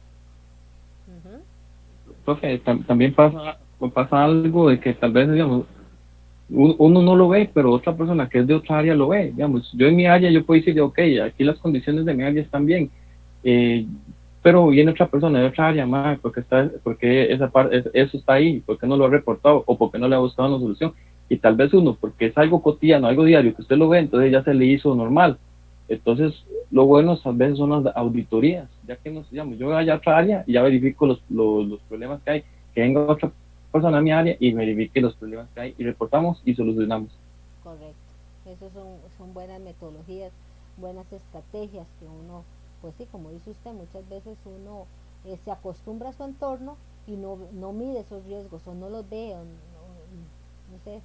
Profe, también pasa algo de que tal vez, digamos, uno no lo ve, pero otra persona que es de otra área lo ve, digamos. Yo en mi área yo puedo decir, ok, aquí las condiciones de mi área están bien. pero viene otra persona de otra área, más porque esa parte, eso está ahí, porque no lo ha reportado o porque no le ha buscado una solución, y tal vez uno, porque es algo cotidiano, algo diario, que usted lo ve, entonces ya se le hizo normal. Entonces, lo bueno tal vez son las auditorías, ya que nos digamos, yo voy a otra área y ya verifico los problemas que hay, que venga otra persona a mi área y verifique los problemas que hay y reportamos y solucionamos. Correcto. Esos son buenas metodologías, buenas estrategias que uno, pues sí, como dice usted, muchas veces uno se acostumbra a su entorno y no mide esos riesgos o no los ve, no sé,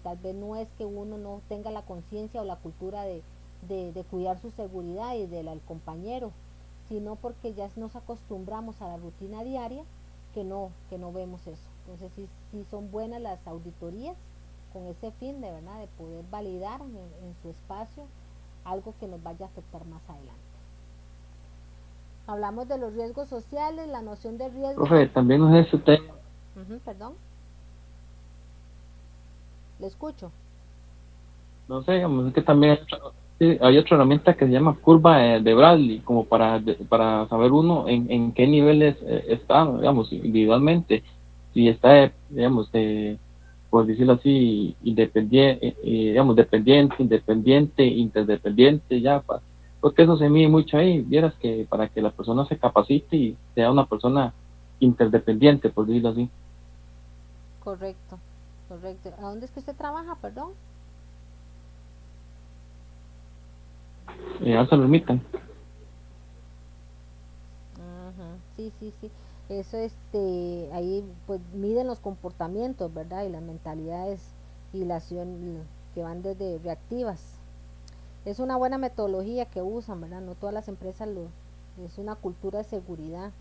tal vez no es que uno no tenga la conciencia o la cultura de cuidar su seguridad y del compañero, sino porque ya nos acostumbramos a la rutina diaria que no vemos eso. Entonces sí son buenas las auditorías con ese fin de verdad de poder validar en su espacio algo que nos vaya a afectar más adelante. Hablamos de los riesgos sociales, la noción de riesgo. Profe, también no sé si usted... Perdón. Le escucho. No sé, digamos, es que también hay otra herramienta que se llama curva de Bradley, como para saber uno en qué niveles está, digamos, individualmente, si está, digamos, por decirlo así, independiente, digamos, dependiente, independiente, interdependiente, ya, porque eso se mide mucho ahí, vieras que para que la persona se capacite y sea una persona interdependiente, por decirlo así. Correcto. ¿A dónde es que usted trabaja, perdón? Se lo ermitan. Sí. Eso ahí pues miden los comportamientos, ¿verdad? Y las mentalidades y las que van desde reactivas. Es una buena metodología que usan, ¿verdad? No todas las empresas es una cultura de seguridad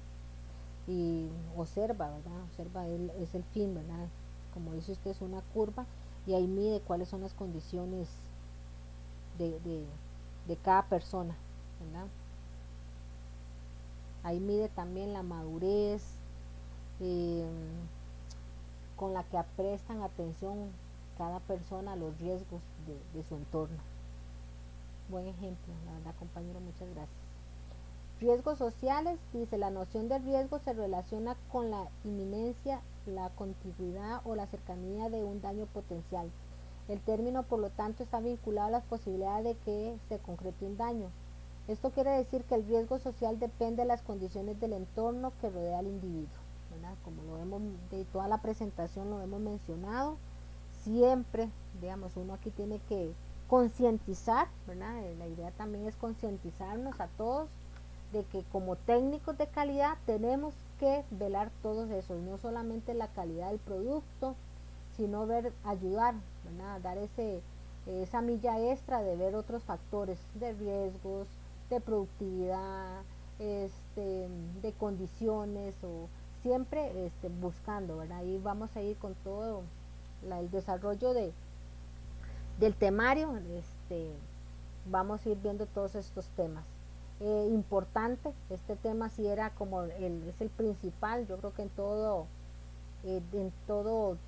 y observa, ¿verdad? Observa es el fin, ¿verdad? Como dice usted, es una curva y ahí mide cuáles son las condiciones de cada persona, ¿verdad? Ahí mide también la madurez con la que prestan atención cada persona a los riesgos de su entorno. Buen ejemplo, la verdad, compañero, muchas gracias. Riesgos sociales, dice, la noción de riesgo se relaciona con la inminencia, la contigüidad o la cercanía de un daño potencial. El término, por lo tanto, está vinculado a las posibilidades de que se concrete un daño. Esto quiere decir que el riesgo social depende de las condiciones del entorno que rodea al individuo, ¿verdad? Como lo vemos de toda la presentación, lo hemos mencionado, siempre, digamos, uno aquí tiene que concientizar, ¿verdad? La idea también es concientizarnos a todos de que como técnicos de calidad tenemos que velar todos esos, no solamente la calidad del producto, sino ayudar, ¿verdad? Dar esa milla extra de ver otros factores de riesgos, de productividad, de condiciones, o siempre buscando, ¿verdad? Ahí vamos a ir con todo el desarrollo del temario, vamos a ir viendo todos estos temas. Importante, este tema sí era como es el principal, yo creo que en todo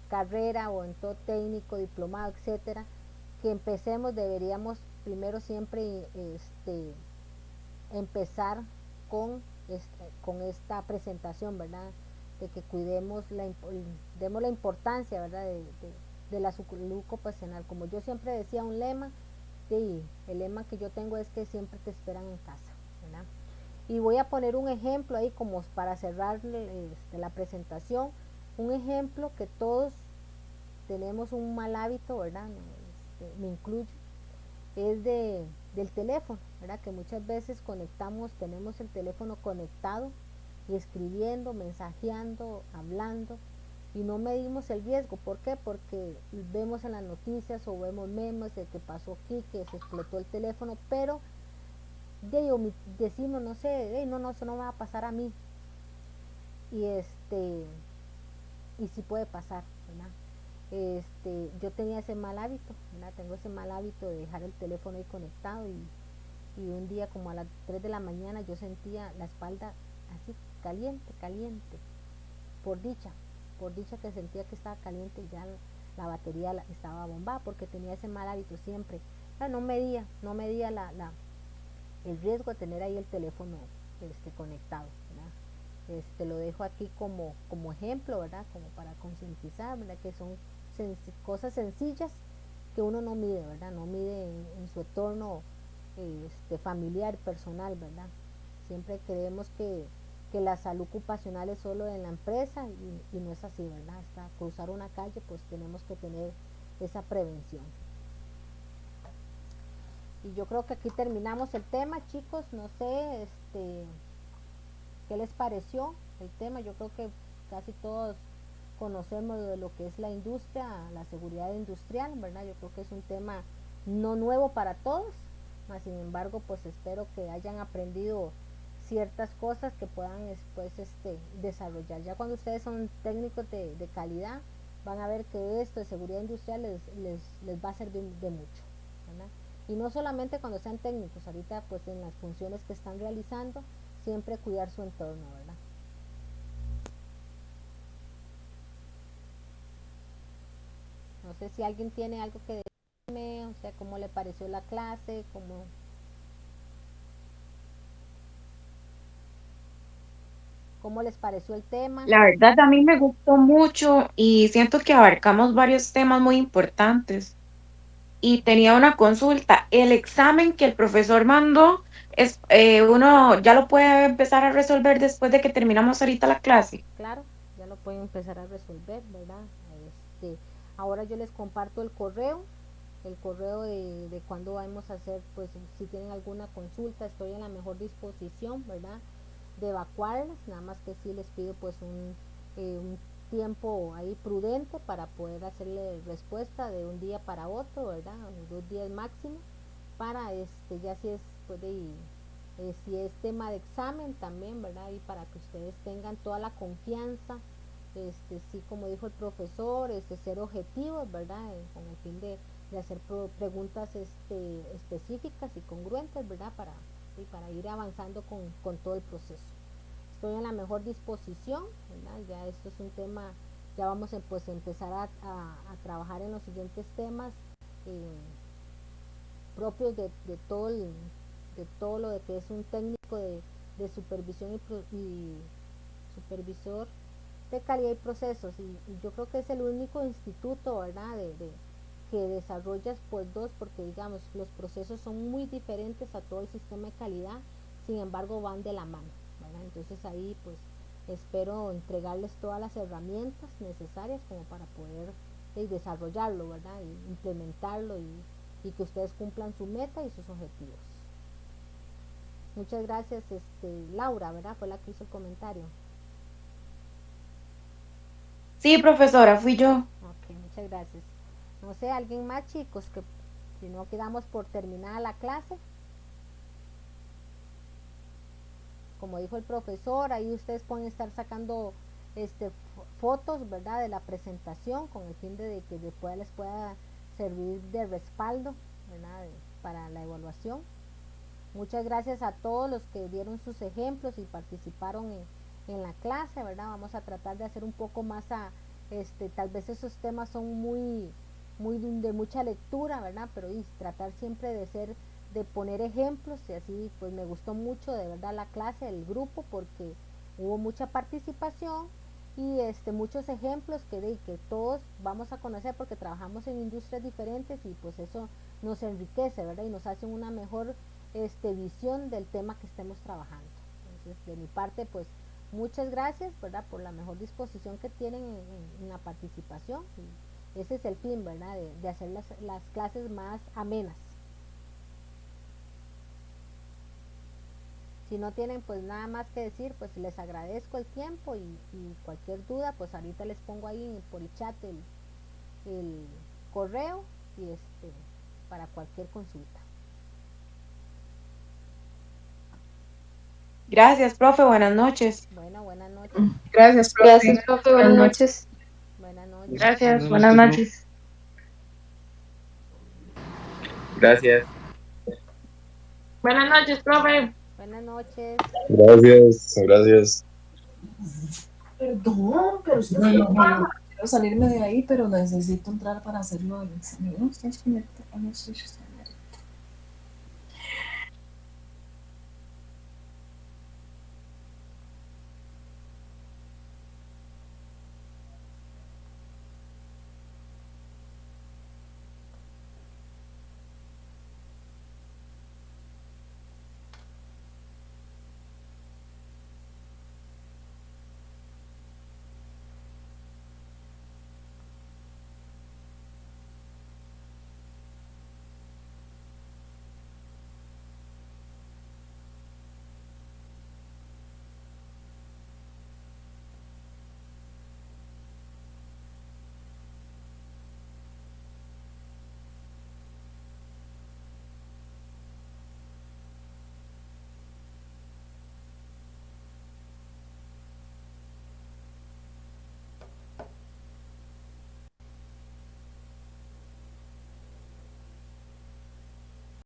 carrera o en todo técnico, diplomado, etcétera, que deberíamos primero siempre empezar con esta presentación, ¿verdad? De que demos la importancia, ¿verdad? De la salud ocupacional. Como yo siempre decía, un lema, sí, el lema que yo tengo es que siempre te esperan en casa, ¿verdad? Y voy a poner un ejemplo ahí como para cerrar la presentación, un ejemplo que todos tenemos un mal hábito, ¿verdad? Me incluyo, es del teléfono, ¿verdad? Que muchas veces tenemos el teléfono conectado y escribiendo, mensajeando, hablando, y no medimos el riesgo. ¿Por qué? Porque vemos en las noticias o vemos memes de que pasó aquí, que se explotó el teléfono, pero decimos, no sé, no, eso no va a pasar a mí, y sí puede pasar, ¿verdad? Yo tenía ese mal hábito, ¿verdad? Tengo ese mal hábito de dejar el teléfono ahí conectado, y un día como a las 3 de la mañana yo sentía la espalda así caliente, por dicha que sentía que estaba caliente, ya la batería estaba bombada, porque tenía ese mal hábito siempre, no medía el riesgo de tener ahí el teléfono conectado, ¿verdad? Lo dejo aquí como ejemplo, ¿verdad? Como para concientizar, ¿verdad? Que son cosas sencillas que uno no mide, ¿verdad? No mide en su entorno familiar, personal, ¿verdad? Siempre creemos que la salud ocupacional es solo en la empresa y no es así, ¿verdad? Hasta cruzar una calle, pues tenemos que tener esa prevención. Y yo creo que aquí terminamos el tema, chicos. No sé, ¿qué les pareció el tema? Yo creo que casi todos conocemos de lo que es la industria, la seguridad industrial, ¿verdad? Yo creo que es un tema no nuevo para todos, mas sin embargo, pues espero que hayan aprendido ciertas cosas que puedan después desarrollar. Ya cuando ustedes son técnicos de calidad, van a ver que esto de seguridad industrial les va a servir de mucho, ¿verdad? Y no solamente cuando sean técnicos, ahorita pues en las funciones que están realizando, siempre cuidar su entorno, ¿verdad? No sé si alguien tiene algo que decirme, o sea, cómo le pareció la clase, cómo les pareció el tema. La verdad, a mí me gustó mucho y siento que abarcamos varios temas muy importantes. Y tenía una consulta. El examen que el profesor mandó, uno ya lo puede empezar a resolver después de que terminamos ahorita la clase. Claro, ya lo pueden empezar a resolver, ¿verdad? Ahora yo les comparto el correo de cuando vamos a hacer, pues si tienen alguna consulta, estoy en la mejor disposición, ¿verdad? De evacuarlas, nada más que sí les pido pues un tiempo ahí prudente para poder hacerle respuesta de un día para otro, ¿verdad? 2 días máximo, para ya si es pues si es tema de examen también, ¿verdad? Y para que ustedes tengan toda la confianza, sí, como dijo el profesor, ser objetivos, ¿verdad? Con el fin de hacer preguntas específicas y congruentes, ¿verdad? Para ir avanzando con todo el proceso. Estoy en la mejor disposición, ¿verdad? Ya esto es un tema, ya vamos a pues empezar a trabajar en los siguientes temas propios de todo lo de que es un técnico de supervisión y supervisor de calidad y procesos, y yo creo que es el único instituto, ¿verdad? Que desarrollas pues dos, porque digamos los procesos son muy diferentes a todo el sistema de calidad, sin embargo van de la mano, ¿verdad? Entonces ahí pues espero entregarles todas las herramientas necesarias como para poder desarrollarlo, ¿verdad? Y implementarlo y que ustedes cumplan su meta y sus objetivos. Muchas gracias, Laura, ¿verdad? Fue la que hizo el comentario. Sí, profesora, fui yo. Ok, muchas gracias. No sé, alguien más, chicos, que si no quedamos por terminada la clase. Como dijo el profesor, ahí ustedes pueden estar sacando fotos, ¿verdad? De la presentación con el fin de que después les pueda servir de respaldo, ¿verdad? Para la evaluación. Muchas gracias a todos los que dieron sus ejemplos y participaron en la clase, ¿verdad? Vamos a tratar de hacer un poco más tal vez esos temas son muy de mucha lectura, ¿verdad? Pero tratar siempre de poner ejemplos, y así pues me gustó mucho de verdad la clase, el grupo, porque hubo mucha participación y muchos ejemplos que todos vamos a conocer porque trabajamos en industrias diferentes y pues eso nos enriquece, ¿verdad? Y nos hace una mejor visión del tema que estemos trabajando. Entonces, de mi parte, pues muchas gracias, ¿verdad? Por la mejor disposición que tienen en la participación. Y ese es el fin, ¿verdad? De hacer las clases más amenas. Si no tienen pues nada más que decir, pues les agradezco el tiempo y cualquier duda, pues ahorita les pongo ahí por el chat el correo y para cualquier consulta. Gracias, profe, buenas noches. Bueno, buenas noches. Gracias, profe. Gracias, profe. Buenas noches. Buenas noches. Gracias, buenas noches. Gracias. Buenas noches, profe. Buenas noches. Gracias. Perdón, pero usted no. Quiero salirme de ahí, pero necesito entrar para hacerlo del examen. No,